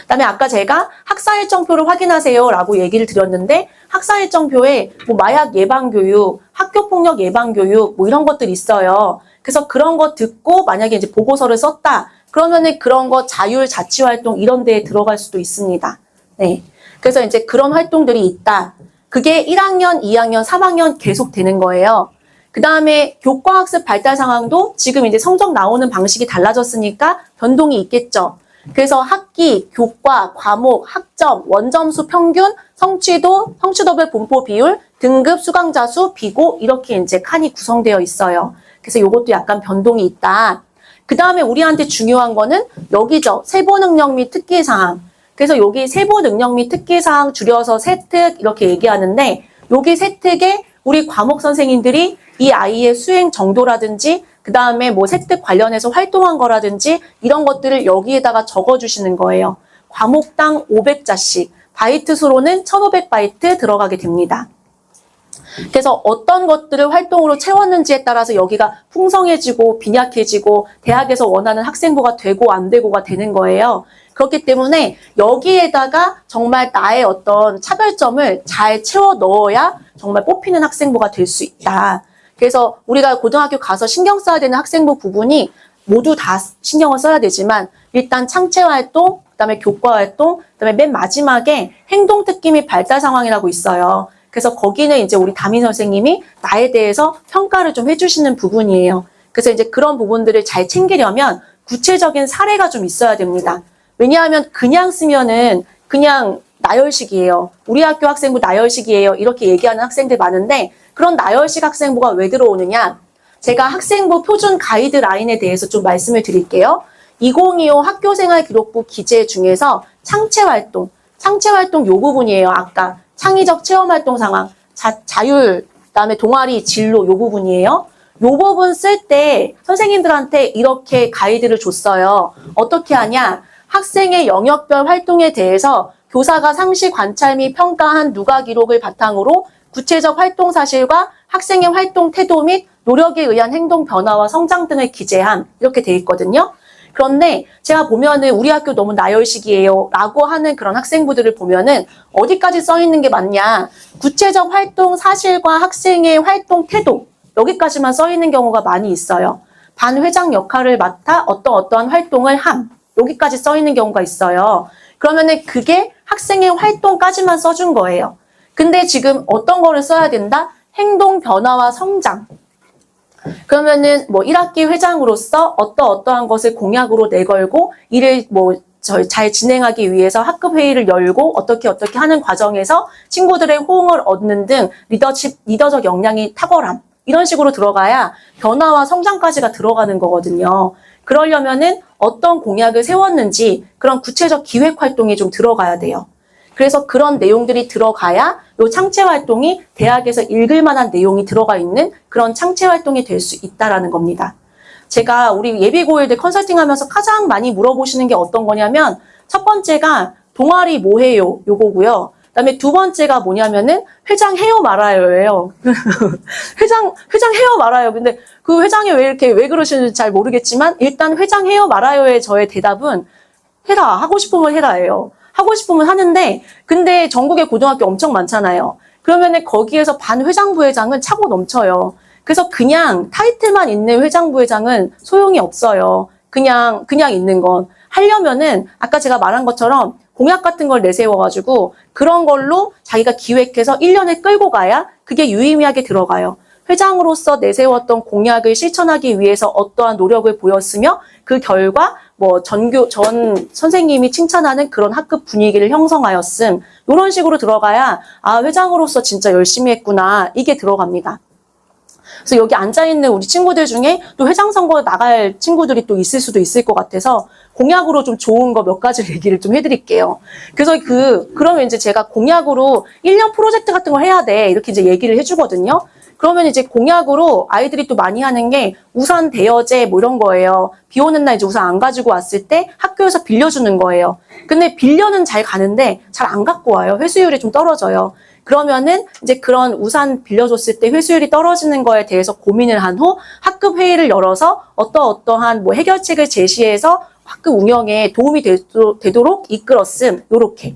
그다음에 아까 제가 학사 일정표를 확인하세요 라고 얘기를 드렸는데, 학사 일정표에 뭐 마약 예방 교육, 학교 폭력 예방 교육 뭐 이런 것들이 있어요. 그래서 그런 거 듣고 만약에 이제 보고서를 썼다. 그러면은 그런 거 자율 자치 활동 이런 데에 들어갈 수도 있습니다. 네. 그래서 이제 그런 활동들이 있다. 그게 1학년, 2학년, 3학년 계속 되는 거예요. 그 다음에 교과학습 발달 상황도 지금 이제 성적 나오는 방식이 달라졌으니까 변동이 있겠죠. 그래서 학기, 교과, 과목, 학점, 원점수 평균, 성취도, 성취도별 분포 비율, 등급, 수강자 수, 비고 이렇게 이제 칸이 구성되어 있어요. 그래서 이것도 약간 변동이 있다. 그 다음에 우리한테 중요한 거는 여기죠. 세부 능력 및 특기 사항. 그래서 여기 세부 능력 및 특기 사항 줄여서 세특 이렇게 얘기하는데, 여기 세특에 우리 과목 선생님들이 이 아이의 수행 정도라든지 그 다음에 뭐 세특 관련해서 활동한 거라든지 이런 것들을 여기에다가 적어주시는 거예요. 과목당 500자씩, 바이트 수로는 1500바이트 들어가게 됩니다. 그래서 어떤 것들을 활동으로 채웠는지에 따라서 여기가 풍성해지고 빈약해지고 대학에서 원하는 학생부가 되고 안 되고가 되는 거예요. 그렇기 때문에 여기에다가 정말 나의 어떤 차별점을 잘 채워 넣어야 정말 뽑히는 학생부가 될 수 있다. 그래서 우리가 고등학교 가서 신경 써야 되는 학생부 부분이 모두 다 신경을 써야 되지만, 일단 창체활동, 그다음에 교과활동, 그다음에 맨 마지막에 행동특기 및 발달 상황이라고 있어요. 그래서 거기는 이제 우리 담임 선생님이 나에 대해서 평가를 좀 해주시는 부분이에요. 그래서 이제 그런 부분들을 잘 챙기려면 구체적인 사례가 좀 있어야 됩니다. 왜냐하면 그냥 쓰면은 그냥 나열식이에요. 우리 학교 학생부 나열식이에요. 이렇게 얘기하는 학생들 많은데, 그런 나열식 학생부가 왜 들어오느냐? 제가 학생부 표준 가이드라인에 대해서 좀 말씀을 드릴게요. 2025 학교생활기록부 기재 중에서 창체활동 요 부분이에요. 아까 창의적 체험활동 상황, 자율, 그다음에 동아리, 진로 요 부분이에요. 요 부분 쓸 때 선생님들한테 이렇게 가이드를 줬어요. 어떻게 하냐? 학생의 영역별 활동에 대해서 교사가 상시 관찰 및 평가한 누가 기록을 바탕으로 구체적 활동 사실과 학생의 활동 태도 및 노력에 의한 행동 변화와 성장 등을 기재함. 이렇게 돼 있거든요. 그런데 제가 보면은 우리 학교 너무 나열식이에요 라고 하는 그런 학생부들을 보면은 어디까지 써 있는 게 맞냐. 구체적 활동 사실과 학생의 활동 태도 여기까지만 써 있는 경우가 많이 있어요. 반 회장 역할을 맡아 어떠한 활동을 함. 여기까지 써 있는 경우가 있어요. 그러면은 그게 학생의 활동까지만 써준 거예요. 근데 지금 어떤 거를 써야 된다? 행동 변화와 성장. 그러면은 뭐 1학기 회장으로서 어떠한 것을 공약으로 내걸고 이를 뭐 잘 진행하기 위해서 학급 회의를 열고 어떻게 하는 과정에서 친구들의 호응을 얻는 등 리더적 역량이 탁월함. 이런 식으로 들어가야 변화와 성장까지가 들어가는 거거든요. 그러려면은 어떤 공약을 세웠는지 그런 구체적 기획 활동이 좀 들어가야 돼요. 그래서 그런 내용들이 들어가야 요 창체 활동이 대학에서 읽을 만한 내용이 들어가 있는 그런 창체 활동이 될 수 있다라는 겁니다. 제가 우리 예비고일들 컨설팅하면서 가장 많이 물어보시는 게 어떤 거냐면 첫 번째가 동아리 뭐 해요? 요거고요. 그다음에 두 번째가 뭐냐면은 회장 해요 말아요예요. 회장 해요 말아요. 근데 그 회장이 왜 그러시는지 잘 모르겠지만 일단 회장 해요 말아요의 저의 대답은 해라. 하고 싶으면 해라예요. 하고 싶으면 하는데 근데 전국에 고등학교 엄청 많잖아요. 그러면은 거기에서 반 회장부 회장은 차고 넘쳐요. 그래서 그냥 타이틀만 있는 회장부 회장은 소용이 없어요. 그냥 있는 건. 하려면은 아까 제가 말한 것처럼 공약 같은 걸 내세워가지고 그런 걸로 자기가 기획해서 1년을 끌고 가야 그게 유의미하게 들어가요. 회장으로서 내세웠던 공약을 실천하기 위해서 어떠한 노력을 보였으며 그 결과 뭐 전 선생님이 칭찬하는 그런 학급 분위기를 형성하였음. 이런 식으로 들어가야 아 회장으로서 진짜 열심히 했구나. 이게 들어갑니다. 그래서 여기 앉아있는 우리 친구들 중에 또 회장 선거 나갈 친구들이 또 있을 수도 있을 것 같아서 공약으로 좀 좋은 거 몇 가지를 얘기를 좀 해드릴게요. 그래서 그러면 이제 제가 공약으로 1년 프로젝트 같은 걸 해야 돼. 이렇게 이제 얘기를 해주거든요. 그러면 이제 공약으로 아이들이 또 많이 하는 게 우산 대여제 뭐 이런 거예요. 비 오는 날 이제 우산 안 가지고 왔을 때 학교에서 빌려주는 거예요. 근데 빌려는 잘 가는데 잘 안 갖고 와요. 회수율이 좀 떨어져요. 그러면은 이제 그런 우산 빌려줬을 때 회수율이 떨어지는 거에 대해서 고민을 한 후 학급 회의를 열어서 어떠한 뭐 해결책을 제시해서 학급 운영에 도움이 되도록 이끌었음. 요렇게.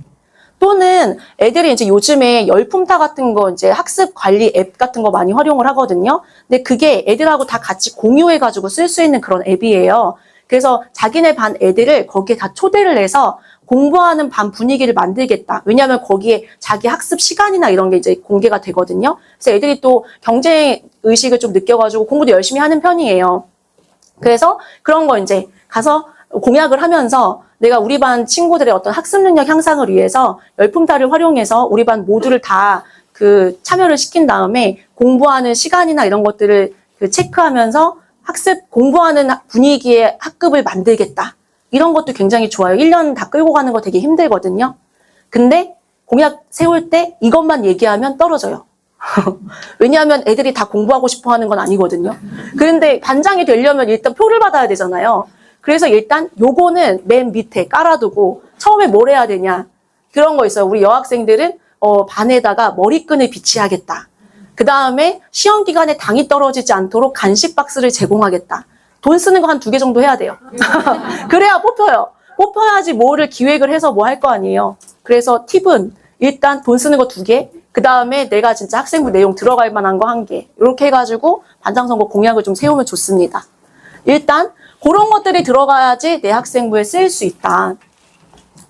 또는 애들이 이제 요즘에 열품타 같은 거 이제 학습 관리 앱 같은 거 많이 활용을 하거든요. 근데 그게 애들하고 다 같이 공유해가지고 쓸 수 있는 그런 앱이에요. 그래서 자기네 반 애들을 거기에 다 초대를 해서 공부하는 반 분위기를 만들겠다. 왜냐하면 거기에 자기 학습 시간이나 이런 게 이제 공개가 되거든요. 그래서 애들이 또 경쟁 의식을 좀 느껴가지고 공부도 열심히 하는 편이에요. 그래서 그런 거 이제 가서 공약을 하면서 내가 우리 반 친구들의 어떤 학습 능력 향상을 위해서 열품타를 활용해서 우리 반 모두를 다 참여를 시킨 다음에 공부하는 시간이나 이런 것들을 체크하면서 학습 공부하는 분위기의 학급을 만들겠다. 이런 것도 굉장히 좋아요. 1년 다 끌고 가는 거 되게 힘들거든요. 근데 공약 세울 때 이것만 얘기하면 떨어져요. 왜냐하면 애들이 다 공부하고 싶어 하는 건 아니거든요. 그런데 반장이 되려면 일단 표를 받아야 되잖아요. 그래서 일단 요거는 맨 밑에 깔아두고 처음에 뭘 해야 되냐. 그런 거 있어요. 우리 여학생들은 반에다가 머리끈을 비치하겠다. 그 다음에 시험 기간에 당이 떨어지지 않도록 간식 박스를 제공하겠다. 돈 쓰는 거 한 2개 정도 해야 돼요. 그래야 뽑혀요. 뽑혀야지 뭐를 기획을 해서 뭐 할 거 아니에요. 그래서 팁은 일단 돈 쓰는 거 2개, 그 다음에 내가 진짜 학생부 내용 들어갈 만한 거 1개. 이렇게 해가지고 반장선거 공약을 좀 세우면 좋습니다. 일단 그런 것들이 들어가야지 내 학생부에 쓰일 수 있다.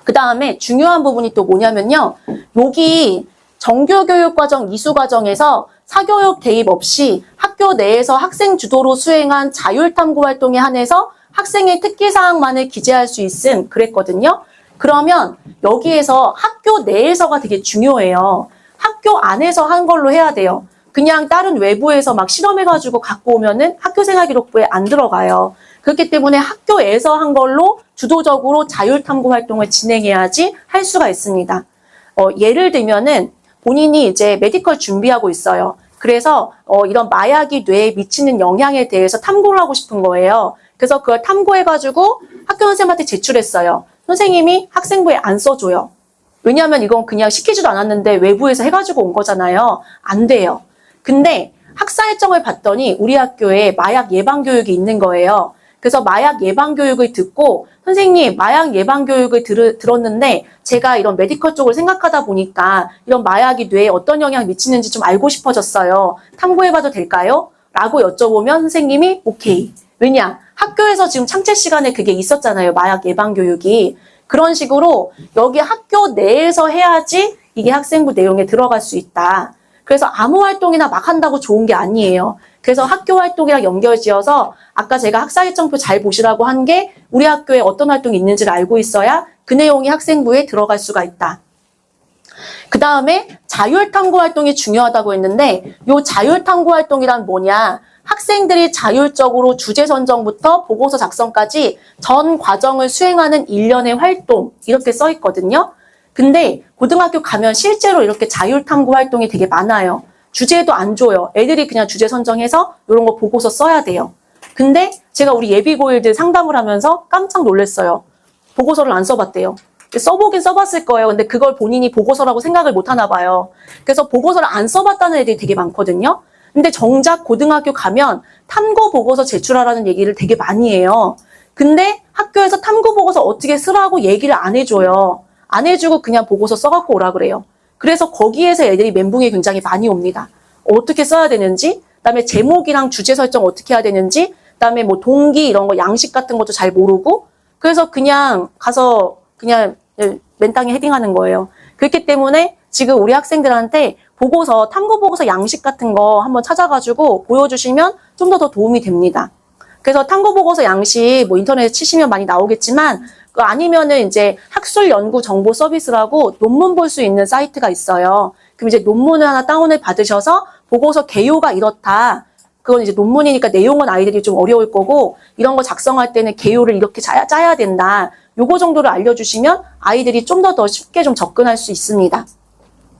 그 다음에 중요한 부분이 또 뭐냐면요. 여기 정규교육과정 이수과정에서 사교육 대입 없이 학교 내에서 학생 주도로 수행한 자율탐구 활동에 한해서 학생의 특기사항만을 기재할 수 있음 그랬거든요. 그러면 여기에서 학교 내에서가 되게 중요해요. 학교 안에서 한 걸로 해야 돼요. 그냥 다른 외부에서 막 실험해가지고 갖고 오면은 학교생활기록부에 안 들어가요. 그렇기 때문에 학교에서 한 걸로 주도적으로 자율탐구 활동을 진행해야지 할 수가 있습니다. 예를 들면은 본인이 이제 메디컬 준비하고 있어요. 그래서 이런 마약이 뇌에 미치는 영향에 대해서 탐구를 하고 싶은 거예요. 그래서 그걸 탐구해가지고 학교 선생님한테 제출했어요. 선생님이 학생부에 안 써줘요. 왜냐하면 이건 그냥 시키지도 않았는데 외부에서 해가지고 온 거잖아요. 안 돼요. 근데 학사 일정을 봤더니 우리 학교에 마약 예방 교육이 있는 거예요. 그래서 마약 예방 교육을 듣고 선생님 마약 예방 교육을 들었는데 제가 이런 메디컬 쪽을 생각하다 보니까 이런 마약이 뇌에 어떤 영향을 미치는지 좀 알고 싶어졌어요. 탐구해봐도 될까요? 라고 여쭤보면 선생님이 오케이. 왜냐? 학교에서 지금 창체 시간에 그게 있었잖아요. 마약 예방 교육이. 그런 식으로 여기 학교 내에서 해야지 이게 학생부 내용에 들어갈 수 있다. 그래서 아무 활동이나 막 한다고 좋은 게 아니에요. 그래서 학교 활동이랑 연결지어서 아까 제가 학사일정표 잘 보시라고 한 게 우리 학교에 어떤 활동이 있는지를 알고 있어야 그 내용이 학생부에 들어갈 수가 있다. 그 다음에 자율탐구 활동이 중요하다고 했는데 이 자율탐구 활동이란 뭐냐? 학생들이 자율적으로 주제 선정부터 보고서 작성까지 전 과정을 수행하는 일련의 활동 이렇게 써 있거든요. 근데 고등학교 가면 실제로 이렇게 자율탐구 활동이 되게 많아요. 주제도 안 줘요. 애들이 그냥 주제 선정해서 이런 거 보고서 써야 돼요. 근데 제가 우리 예비고일들 상담을 하면서 깜짝 놀랐어요. 보고서를 안 써봤대요. 써보긴 써봤을 거예요. 근데 그걸 본인이 보고서라고 생각을 못 하나 봐요. 그래서 보고서를 안 써봤다는 애들이 되게 많거든요. 근데 정작 고등학교 가면 탐구 보고서 제출하라는 얘기를 되게 많이 해요. 근데 학교에서 탐구 보고서 어떻게 쓰라고 얘기를 안 해줘요. 안 해주고 그냥 보고서 써갖고 오라 그래요. 그래서 거기에서 애들이 멘붕이 굉장히 많이 옵니다. 어떻게 써야 되는지, 그다음에 제목이랑 주제 설정 어떻게 해야 되는지, 그다음에 뭐 동기 이런 거 양식 같은 것도 잘 모르고, 그래서 그냥 가서 그냥 맨땅에 헤딩하는 거예요. 그렇기 때문에 지금 우리 학생들한테 보고서, 탐구 보고서 양식 같은 거 한번 찾아가지고 보여주시면 좀 더 도움이 됩니다. 그래서 탐구 보고서 양식 뭐 인터넷에 치시면 많이 나오겠지만 아니면은 이제 학술 연구 정보 서비스라고 논문 볼 수 있는 사이트가 있어요. 그럼 이제 논문을 하나 다운을 받으셔서 보고서 개요가 이렇다. 그건 이제 논문이니까 내용은 아이들이 좀 어려울 거고 이런 거 작성할 때는 개요를 이렇게 짜야 된다. 요거 정도를 알려주시면 아이들이 좀 더 쉽게 좀 접근할 수 있습니다.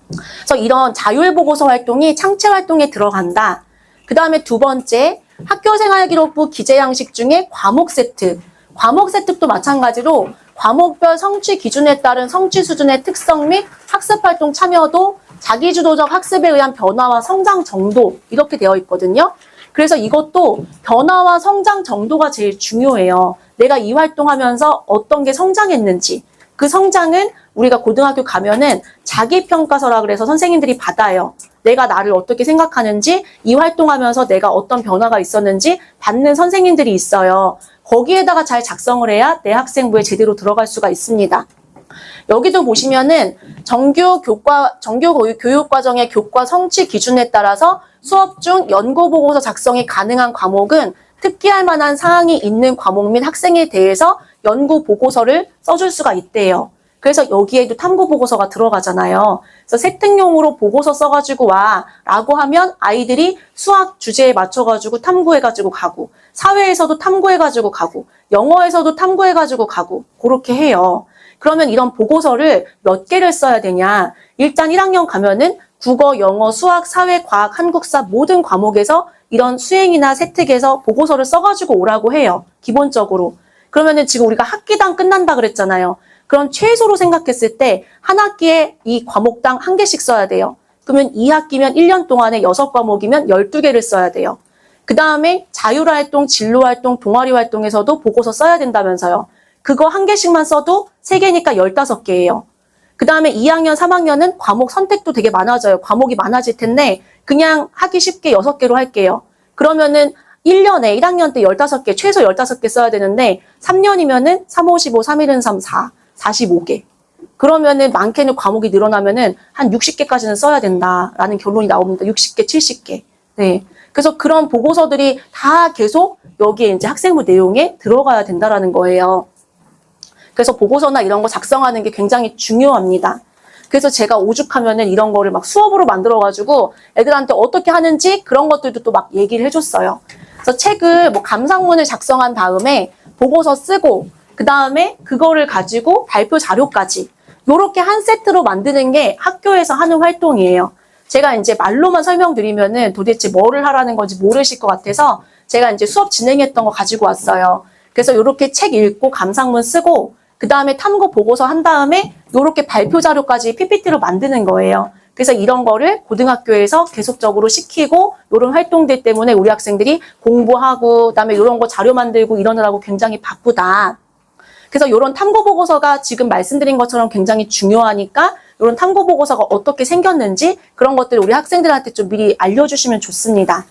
그래서 이런 자율보고서 활동이 창체 활동에 들어간다. 그 다음에 두 번째, 학교생활기록부 기재양식 중에 과목 세트. 과목 세특도 마찬가지로 과목별 성취 기준에 따른 성취 수준의 특성 및 학습활동 참여도, 자기주도적 학습에 의한 변화와 성장 정도 이렇게 되어 있거든요. 그래서 이것도 변화와 성장 정도가 제일 중요해요. 내가 이 활동하면서 어떤 게 성장했는지. 그 성장은 우리가 고등학교 가면은 자기평가서라 그래서 선생님들이 받아요. 내가 나를 어떻게 생각하는지, 이 활동하면서 내가 어떤 변화가 있었는지 받는 선생님들이 있어요. 거기에다가 잘 작성을 해야 내 학생부에 제대로 들어갈 수가 있습니다. 여기도 보시면은 정규 교육과정의 교과 성취 기준에 따라서 수업 중 연구보고서 작성이 가능한 과목은 특기할 만한 사항이 있는 과목 및 학생에 대해서 연구보고서를 써줄 수가 있대요. 그래서 여기에도 탐구보고서가 들어가잖아요. 그래서 세특용으로 보고서 써가지고 와 라고 하면 아이들이 수학 주제에 맞춰가지고 탐구해가지고 가고, 사회에서도 탐구해가지고 가고, 영어에서도 탐구해가지고 가고, 그렇게 해요. 그러면 이런 보고서를 몇 개를 써야 되냐? 일단 1학년 가면은 국어, 영어, 수학, 사회, 과학, 한국사 모든 과목에서 이런 수행이나 세특에서 보고서를 써가지고 오라고 해요. 기본적으로. 그러면은 지금 우리가 학기당 끝난다 그랬잖아요. 그럼 최소로 생각했을 때 한 학기에 이 과목당 1개씩 써야 돼요. 그러면 2학기면 1년 동안에 6과목이면 12개를 써야 돼요. 그 다음에 자율활동, 진로활동, 동아리활동에서도 보고서 써야 된다면서요. 그거 1개씩만 써도 3개니까 15개예요. 그 다음에 2학년, 3학년은 과목 선택도 되게 많아져요. 과목이 많아질 텐데 그냥 하기 쉽게 6개로 할게요. 그러면은 1년에 1학년 때 15개, 최소 15개 써야 되는데 3년이면은 3, 5, 15, 3, 1, 3, 4, 45개. 그러면은 많게는 과목이 늘어나면은 한 60개까지는 써야 된다라는 결론이 나옵니다. 60개, 70개. 네. 그래서 그런 보고서들이 다 계속 여기에 이제 학생부 내용에 들어가야 된다라는 거예요. 그래서 보고서나 이런 거 작성하는 게 굉장히 중요합니다. 그래서 제가 오죽하면은 이런 거를 막 수업으로 만들어가지고 애들한테 어떻게 하는지 그런 것들도 또 막 얘기를 해줬어요. 그래서 책을 뭐 감상문을 작성한 다음에 보고서 쓰고 그 다음에 그거를 가지고 발표 자료까지 요렇게 한 세트로 만드는 게 학교에서 하는 활동이에요. 제가 이제 말로만 설명드리면은 도대체 뭐를 하라는 건지 모르실 것 같아서 제가 이제 수업 진행했던 거 가지고 왔어요. 그래서 요렇게 책 읽고 감상문 쓰고 그 다음에 탐구 보고서 한 다음에 요렇게 발표 자료까지 PPT로 만드는 거예요. 그래서 이런 거를 고등학교에서 계속적으로 시키고 이런 활동들 때문에 우리 학생들이 공부하고 그다음에 이런 거 자료 만들고 이러느라고 굉장히 바쁘다. 그래서 이런 탐구 보고서가 지금 말씀드린 것처럼 굉장히 중요하니까 이런 탐구 보고서가 어떻게 생겼는지 그런 것들을 우리 학생들한테 좀 미리 알려주시면 좋습니다.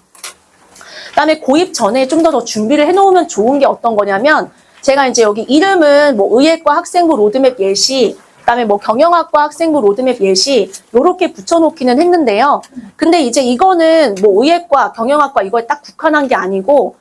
그다음에 고입 전에 좀 더 준비를 해놓으면 좋은 게 어떤 거냐면 제가 이제 여기 이름은 뭐 의예과 학생부 로드맵 예시, 그다음에 뭐 경영학과 학생부 로드맵 예시 요렇게 붙여놓기는 했는데요. 근데 이제 이거는 뭐 의예과, 경영학과 이거에 딱 국한한 게 아니고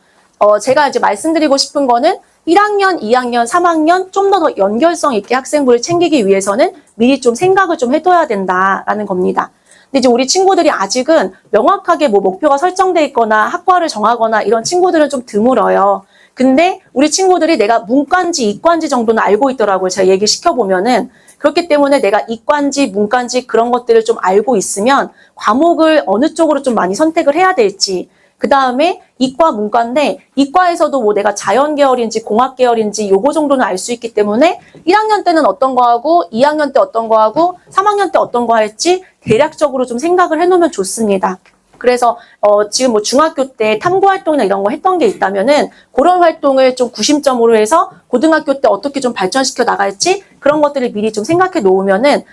제가 이제 말씀드리고 싶은 거는 1학년, 2학년, 3학년 좀 더 연결성 있게 학생부를 챙기기 위해서는 미리 좀 생각을 좀 해둬야 된다라는 겁니다. 근데 이제 우리 친구들이 아직은 명확하게 뭐 목표가 설정돼 있거나 학과를 정하거나 이런 친구들은 좀 드물어요. 근데 우리 친구들이 내가 문과인지 이과인지 정도는 알고 있더라고요. 제가 얘기시켜보면은. 그렇기 때문에 내가 이과인지 문과인지 그런 것들을 좀 알고 있으면 과목을 어느 쪽으로 좀 많이 선택을 해야 될지, 그 다음에 이과 문과인데 이과에서도 뭐 내가 자연 계열인지 공학 계열인지 요거 정도는 알 수 있기 때문에 1학년 때는 어떤 거 하고 2학년 때 어떤 거 하고 3학년 때 어떤 거 할지 대략적으로 좀 생각을 해놓으면 좋습니다. 그래서 지금 뭐 중학교 때 탐구 활동이나 이런 거 했던 게 있다면은 그런 활동을 좀 구심점으로 해서 고등학교 때 어떻게 좀 발전시켜 나갈지 그런 것들을 미리 좀 생각해 놓으면은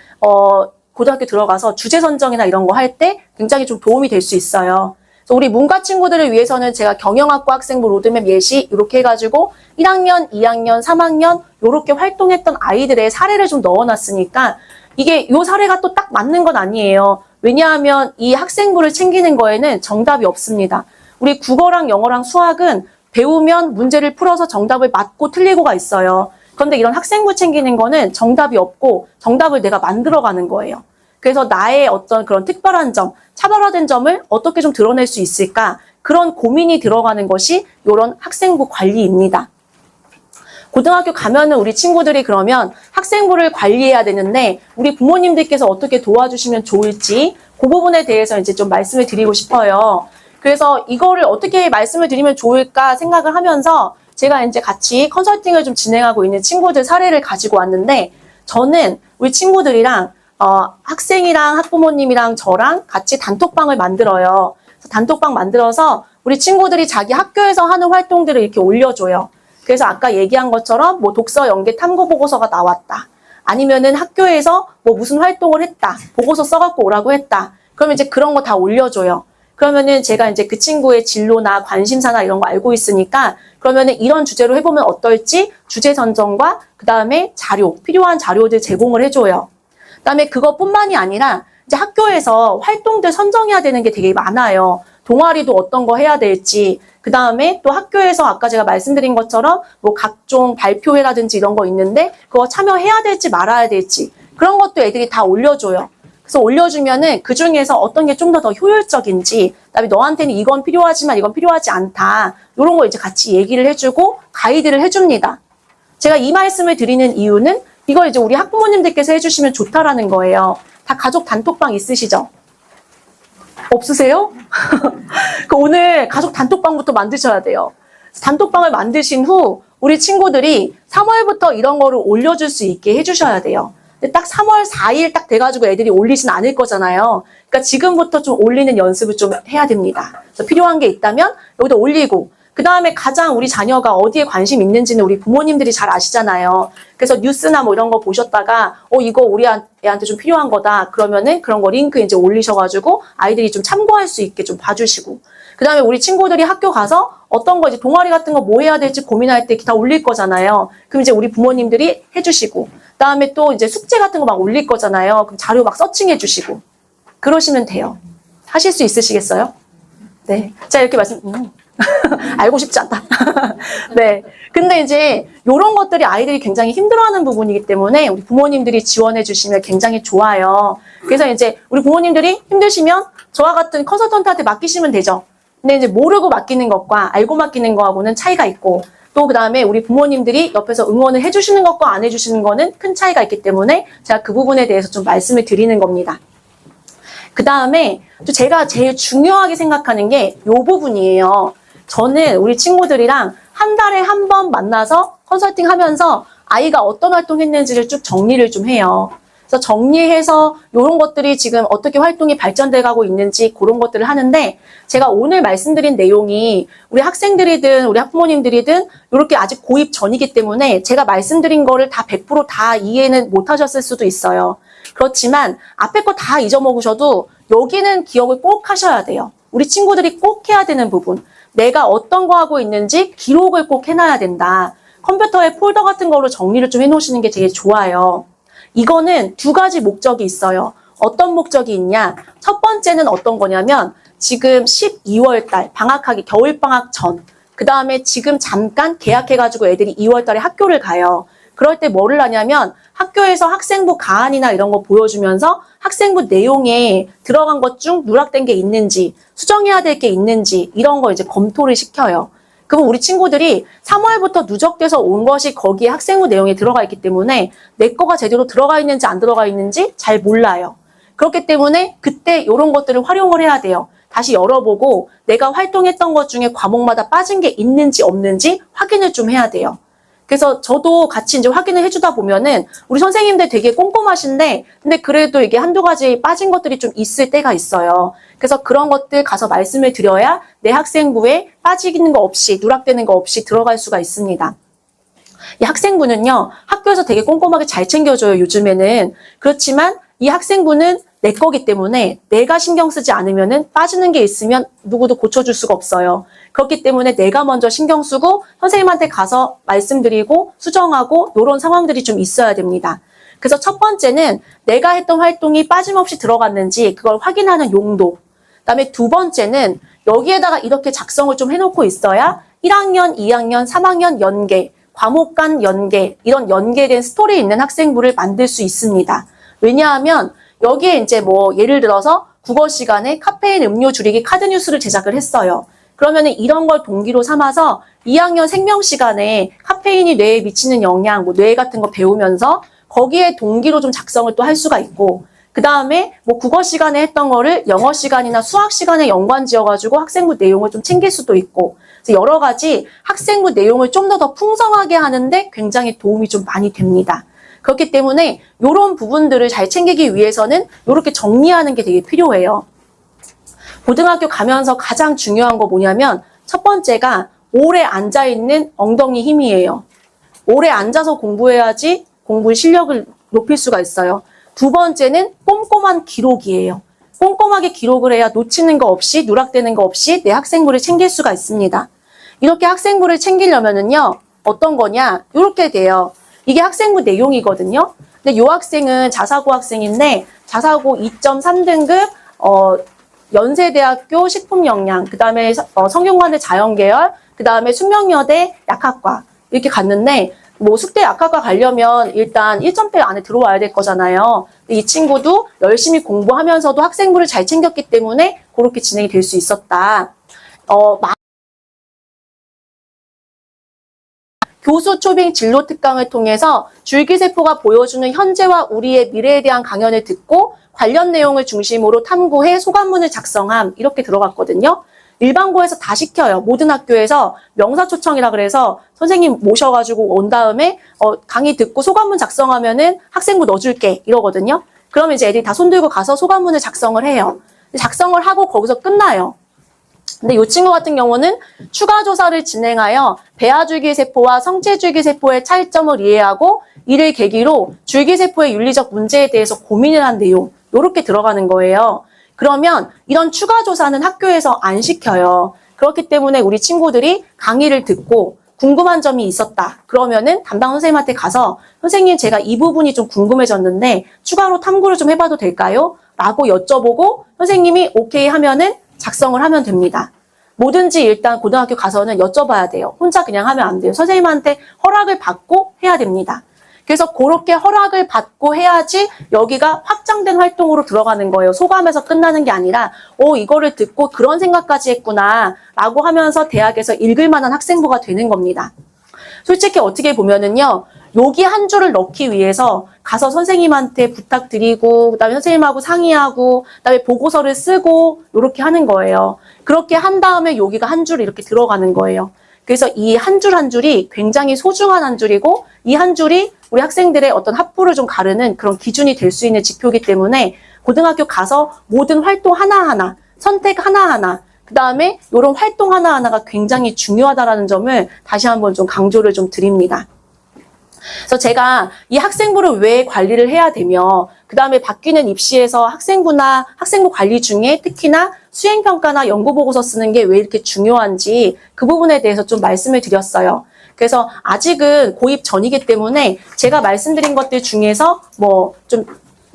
고등학교 들어가서 주제 선정이나 이런 거 할 때 굉장히 좀 도움이 될 수 있어요. 그래서 우리 문과 친구들을 위해서는 제가 경영학과 학생부 로드맵 예시 이렇게 해가지고 1학년, 2학년, 3학년 이렇게 활동했던 아이들의 사례를 좀 넣어놨으니까 이게 요 사례가 또 딱 맞는 건 아니에요. 왜냐하면 이 학생부를 챙기는 거에는 정답이 없습니다. 우리 국어랑 영어랑 수학은 배우면 문제를 풀어서 정답을 맞고 틀리고가 있어요. 그런데 이런 학생부 챙기는 거는 정답이 없고 정답을 내가 만들어가는 거예요. 그래서 나의 어떤 그런 특별한 점, 차별화된 점을 어떻게 좀 드러낼 수 있을까? 그런 고민이 들어가는 것이 이런 학생부 관리입니다. 고등학교 가면은 우리 친구들이 그러면 학생부를 관리해야 되는데 우리 부모님들께서 어떻게 도와주시면 좋을지 그 부분에 대해서 이제 좀 말씀을 드리고 싶어요. 그래서 이거를 어떻게 말씀을 드리면 좋을까 생각을 하면서 제가 이제 같이 컨설팅을 좀 진행하고 있는 친구들 사례를 가지고 왔는데 저는 우리 친구들이랑 학생이랑 학부모님이랑 저랑 같이 단톡방을 만들어요. 그래서 단톡방 만들어서 우리 친구들이 자기 학교에서 하는 활동들을 이렇게 올려줘요. 그래서 아까 얘기한 것처럼 뭐 독서 연계 탐구 보고서가 나왔다. 아니면은 학교에서 뭐 무슨 활동을 했다. 보고서 써갖고 오라고 했다. 그러면 이제 그런 거 다 올려줘요. 그러면은 제가 이제 그 친구의 진로나 관심사나 이런 거 알고 있으니까 그러면은 이런 주제로 해보면 어떨지 주제 선정과 그 다음에 자료, 필요한 자료들 제공을 해줘요. 그 다음에 그것뿐만이 아니라 이제 학교에서 활동들 선정해야 되는 게 되게 많아요. 동아리도 어떤 거 해야 될지, 그 다음에 또 학교에서 아까 제가 말씀드린 것처럼 뭐 각종 발표회라든지 이런 거 있는데 그거 참여해야 될지 말아야 될지 그런 것도 애들이 다 올려줘요. 그래서 올려주면은 그 중에서 어떤 게 좀 더 효율적인지, 그다음에 너한테는 이건 필요하지만 이건 필요하지 않다. 이런 거 이제 같이 얘기를 해주고 가이드를 해줍니다. 제가 이 말씀을 드리는 이유는 이걸 이제 우리 학부모님들께서 해주시면 좋다라는 거예요. 다 가족 단톡방 있으시죠? 없으세요? 그 오늘 가족 단톡방부터 만드셔야 돼요. 단톡방을 만드신 후 우리 친구들이 3월부터 이런 거를 올려줄 수 있게 해주셔야 돼요. 근데 딱 3월 4일 딱 돼가지고 애들이 올리진 않을 거잖아요. 그러니까 지금부터 좀 올리는 연습을 좀 해야 됩니다. 그래서 필요한 게 있다면 여기다 올리고, 그 다음에 가장 우리 자녀가 어디에 관심 있는지는 우리 부모님들이 잘 아시잖아요. 그래서 뉴스나 뭐 이런 거 보셨다가 이거 우리 애한테 좀 필요한 거다. 그러면은 그런 거 링크 이제 올리셔가지고 아이들이 좀 참고할 수 있게 좀 봐주시고, 그 다음에 우리 친구들이 학교 가서 어떤 거 이제 동아리 같은 거 뭐 해야 될지 고민할 때 다 올릴 거잖아요. 그럼 이제 우리 부모님들이 해주시고, 그 다음에 또 이제 숙제 같은 거 막 올릴 거잖아요. 그럼 자료 막 서칭해 주시고 그러시면 돼요. 하실 수 있으시겠어요? 네. 자, 이렇게 알고 싶지 않다. 네. 근데 이제 이런 것들이 아이들이 굉장히 힘들어하는 부분이기 때문에 우리 부모님들이 지원해 주시면 굉장히 좋아요. 그래서 이제 우리 부모님들이 힘드시면 저와 같은 컨설턴트한테 맡기시면 되죠. 근데 이제 모르고 맡기는 것과 알고 맡기는 거하고는 차이가 있고, 또 그 다음에 우리 부모님들이 옆에서 응원을 해주시는 것과 안 해주시는 거는 큰 차이가 있기 때문에 제가 그 부분에 대해서 좀 말씀을 드리는 겁니다. 그 다음에 또 제가 제일 중요하게 생각하는 게 이 부분이에요. 저는 우리 친구들이랑 한 달에 한 번 만나서 컨설팅 하면서 아이가 어떤 활동 했는지를 쭉 정리를 좀 해요. 그래서 정리해서 이런 것들이 지금 어떻게 활동이 발전돼 가고 있는지 그런 것들을 하는데, 제가 오늘 말씀드린 내용이 우리 학생들이든 우리 학부모님들이든 이렇게 아직 고입 전이기 때문에 제가 말씀드린 거를 다 100% 이해는 못 하셨을 수도 있어요. 그렇지만 앞에 거 다 잊어먹으셔도 여기는 기억을 꼭 하셔야 돼요. 우리 친구들이 꼭 해야 되는 부분. 내가 어떤 거 하고 있는지 기록을 꼭 해놔야 된다. 컴퓨터에 폴더 같은 거로 정리를 좀 해놓으시는 게 되게 좋아요. 이거는 두 가지 목적이 있어요. 어떤 목적이 있냐? 첫 번째는 어떤 거냐면 지금 12월 달 방학하기 겨울방학 전, 그 다음에 지금 잠깐 개학해가지고 애들이 2월 달에 학교를 가요. 그럴 때 뭐를 하냐면 학교에서 학생부 가안이나 이런 거 보여주면서 학생부 내용에 들어간 것 중 누락된 게 있는지, 수정해야 될 게 있는지 이런 거 이제 검토를 시켜요. 그럼 우리 친구들이 3월부터 누적돼서 온 것이 거기에 학생부 내용에 들어가 있기 때문에 내 거가 제대로 들어가 있는지 안 들어가 있는지 잘 몰라요. 그렇기 때문에 그때 이런 것들을 활용을 해야 돼요. 다시 열어보고 내가 활동했던 것 중에 과목마다 빠진 게 있는지 없는지 확인을 좀 해야 돼요. 그래서 저도 같이 이제 확인을 해주다 보면은 우리 선생님들 되게 꼼꼼하신데, 근데 그래도 이게 한두 가지 빠진 것들이 좀 있을 때가 있어요. 그래서 그런 것들 가서 말씀을 드려야 내 학생부에 빠지는 거 없이, 누락되는 거 없이 들어갈 수가 있습니다. 이 학생부는요, 학교에서 되게 꼼꼼하게 잘 챙겨줘요, 요즘에는. 그렇지만 이 학생부는 내 거기 때문에 내가 신경 쓰지 않으면은 빠지는 게 있으면 누구도 고쳐줄 수가 없어요. 그렇기 때문에 내가 먼저 신경 쓰고 선생님한테 가서 말씀드리고 수정하고 이런 상황들이 좀 있어야 됩니다. 그래서 첫 번째는 내가 했던 활동이 빠짐없이 들어갔는지 그걸 확인하는 용도. 그다음에 두 번째는 여기에다가 이렇게 작성을 좀 해놓고 있어야 1학년, 2학년, 3학년 연계, 과목 간 연계, 이런 연계된 스토리 있는 학생부를 만들 수 있습니다. 왜냐하면 여기에 이제 뭐 예를 들어서 국어 시간에 카페인 음료 줄이기 카드 뉴스를 제작을 했어요. 그러면은 이런 걸 동기로 삼아서 2학년 생명 시간에 카페인이 뇌에 미치는 영향, 뭐 뇌 같은 거 배우면서 거기에 동기로 좀 작성을 또 할 수가 있고, 그 다음에 뭐 국어 시간에 했던 거를 영어 시간이나 수학 시간에 연관 지어가지고 학생부 내용을 좀 챙길 수도 있고, 그래서 여러 가지 학생부 내용을 좀 더 풍성하게 하는데 굉장히 도움이 좀 많이 됩니다. 그렇기 때문에 이런 부분들을 잘 챙기기 위해서는 이렇게 정리하는 게 되게 필요해요. 고등학교 가면서 가장 중요한 거 뭐냐면 첫 번째가 오래 앉아있는 엉덩이 힘이에요. 오래 앉아서 공부해야지 공부 실력을 높일 수가 있어요. 두 번째는 꼼꼼한 기록이에요. 꼼꼼하게 기록을 해야 놓치는 거 없이, 누락되는 거 없이 내 학생부를 챙길 수가 있습니다. 이렇게 학생부를 챙기려면은요, 어떤 거냐? 이렇게 돼요. 이게 학생부 내용이거든요. 근데 이 학생은 자사고 학생인데 자사고 2.3등급 연세대학교 식품영양, 그 다음에 성균관대 자연계열, 그 다음에 숙명여대 약학과 이렇게 갔는데 뭐 숙대 약학과 가려면 일단 1점대 안에 들어와야 될 거잖아요. 이 친구도 열심히 공부하면서도 학생부를 잘 챙겼기 때문에 그렇게 진행이 될 수 있었다. 교수 초빙 진로 특강을 통해서 줄기세포가 보여주는 현재와 우리의 미래에 대한 강연을 듣고 관련 내용을 중심으로 탐구해 소감문을 작성함, 이렇게 들어갔거든요. 일반고에서 다 시켜요. 모든 학교에서 명사초청이라 그래서 선생님 모셔가지고 온 다음에 강의 듣고 소감문 작성하면은 학생부 넣어줄게 이러거든요. 그러면 이제 애들이 다 손들고 가서 소감문을 작성을 해요. 작성을 하고 거기서 끝나요. 근데 이 친구 같은 경우는 추가 조사를 진행하여 배아줄기세포와 성체줄기세포의 차이점을 이해하고 이를 계기로 줄기세포의 윤리적 문제에 대해서 고민을 한 내용, 이렇게 들어가는 거예요. 그러면 이런 추가 조사는 학교에서 안 시켜요. 그렇기 때문에 우리 친구들이 강의를 듣고 궁금한 점이 있었다. 그러면은 담당 선생님한테 가서 선생님 제가 이 부분이 좀 궁금해졌는데 추가로 탐구를 좀 해봐도 될까요? 라고 여쭤보고 선생님이 오케이 하면은 작성을 하면 됩니다. 뭐든지 일단 고등학교 가서는 여쭤봐야 돼요. 혼자 그냥 하면 안 돼요. 선생님한테 허락을 받고 해야 됩니다. 그래서 그렇게 허락을 받고 해야지 여기가 확장된 활동으로 들어가는 거예요. 소감에서 끝나는 게 아니라 이거를 듣고 그런 생각까지 했구나 라고 하면서 대학에서 읽을 만한 학생부가 되는 겁니다. 솔직히 어떻게 보면은요, 여기 한 줄을 넣기 위해서 가서 선생님한테 부탁드리고 그다음에 선생님하고 상의하고 그다음에 보고서를 쓰고 이렇게 하는 거예요. 그렇게 한 다음에 여기가 한 줄 이렇게 들어가는 거예요. 그래서 이 한 줄 한 줄이 굉장히 소중한 한 줄이고 이 한 줄이 우리 학생들의 어떤 학부를 좀 가르는 그런 기준이 될 수 있는 지표이기 때문에 고등학교 가서 모든 활동 하나하나, 선택 하나하나, 그 다음에 이런 활동 하나하나가 굉장히 중요하다라는 점을 다시 한번 좀 강조를 좀 드립니다. 그래서 제가 이 학생부를 왜 관리를 해야 되며 그 다음에 바뀌는 입시에서 학생부나 학생부 관리 중에 특히나 수행평가나 연구보고서 쓰는 게 왜 이렇게 중요한지 그 부분에 대해서 좀 말씀을 드렸어요. 그래서 아직은 고입 전이기 때문에 제가 말씀드린 것들 중에서 뭐 좀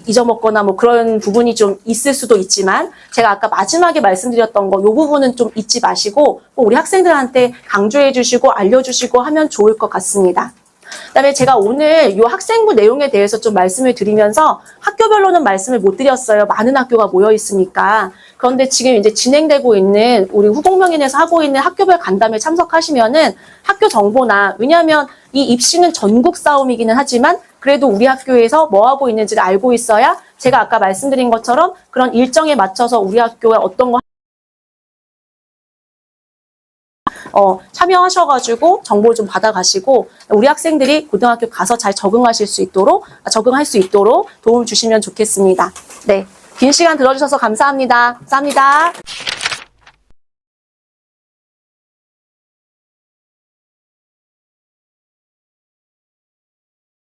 잊어먹거나 뭐 그런 부분이 좀 있을 수도 있지만 제가 아까 마지막에 말씀드렸던 거 이 부분은 좀 잊지 마시고 우리 학생들한테 강조해 주시고 알려주시고 하면 좋을 것 같습니다. 그다음에 제가 오늘 이 학생부 내용에 대해서 좀 말씀을 드리면서 학교별로는 말씀을 못 드렸어요. 많은 학교가 모여 있으니까. 그런데 지금 이제 진행되고 있는 우리 후공명인에서 하고 있는 학교별 간담회 참석하시면은 학교 정보나 왜냐하면 이 입시는 전국 싸움이기는 하지만 그래도 우리 학교에서 뭐 하고 있는지를 알고 있어야 제가 아까 말씀드린 것처럼 그런 일정에 맞춰서 우리 학교에 어떤 거 참여하셔가지고 정보를 좀 받아가시고 우리 학생들이 고등학교 가서 잘 적응할 수 있도록 도움 주시면 좋겠습니다. 네, 긴 시간 들어주셔서 감사합니다. 감사합니다.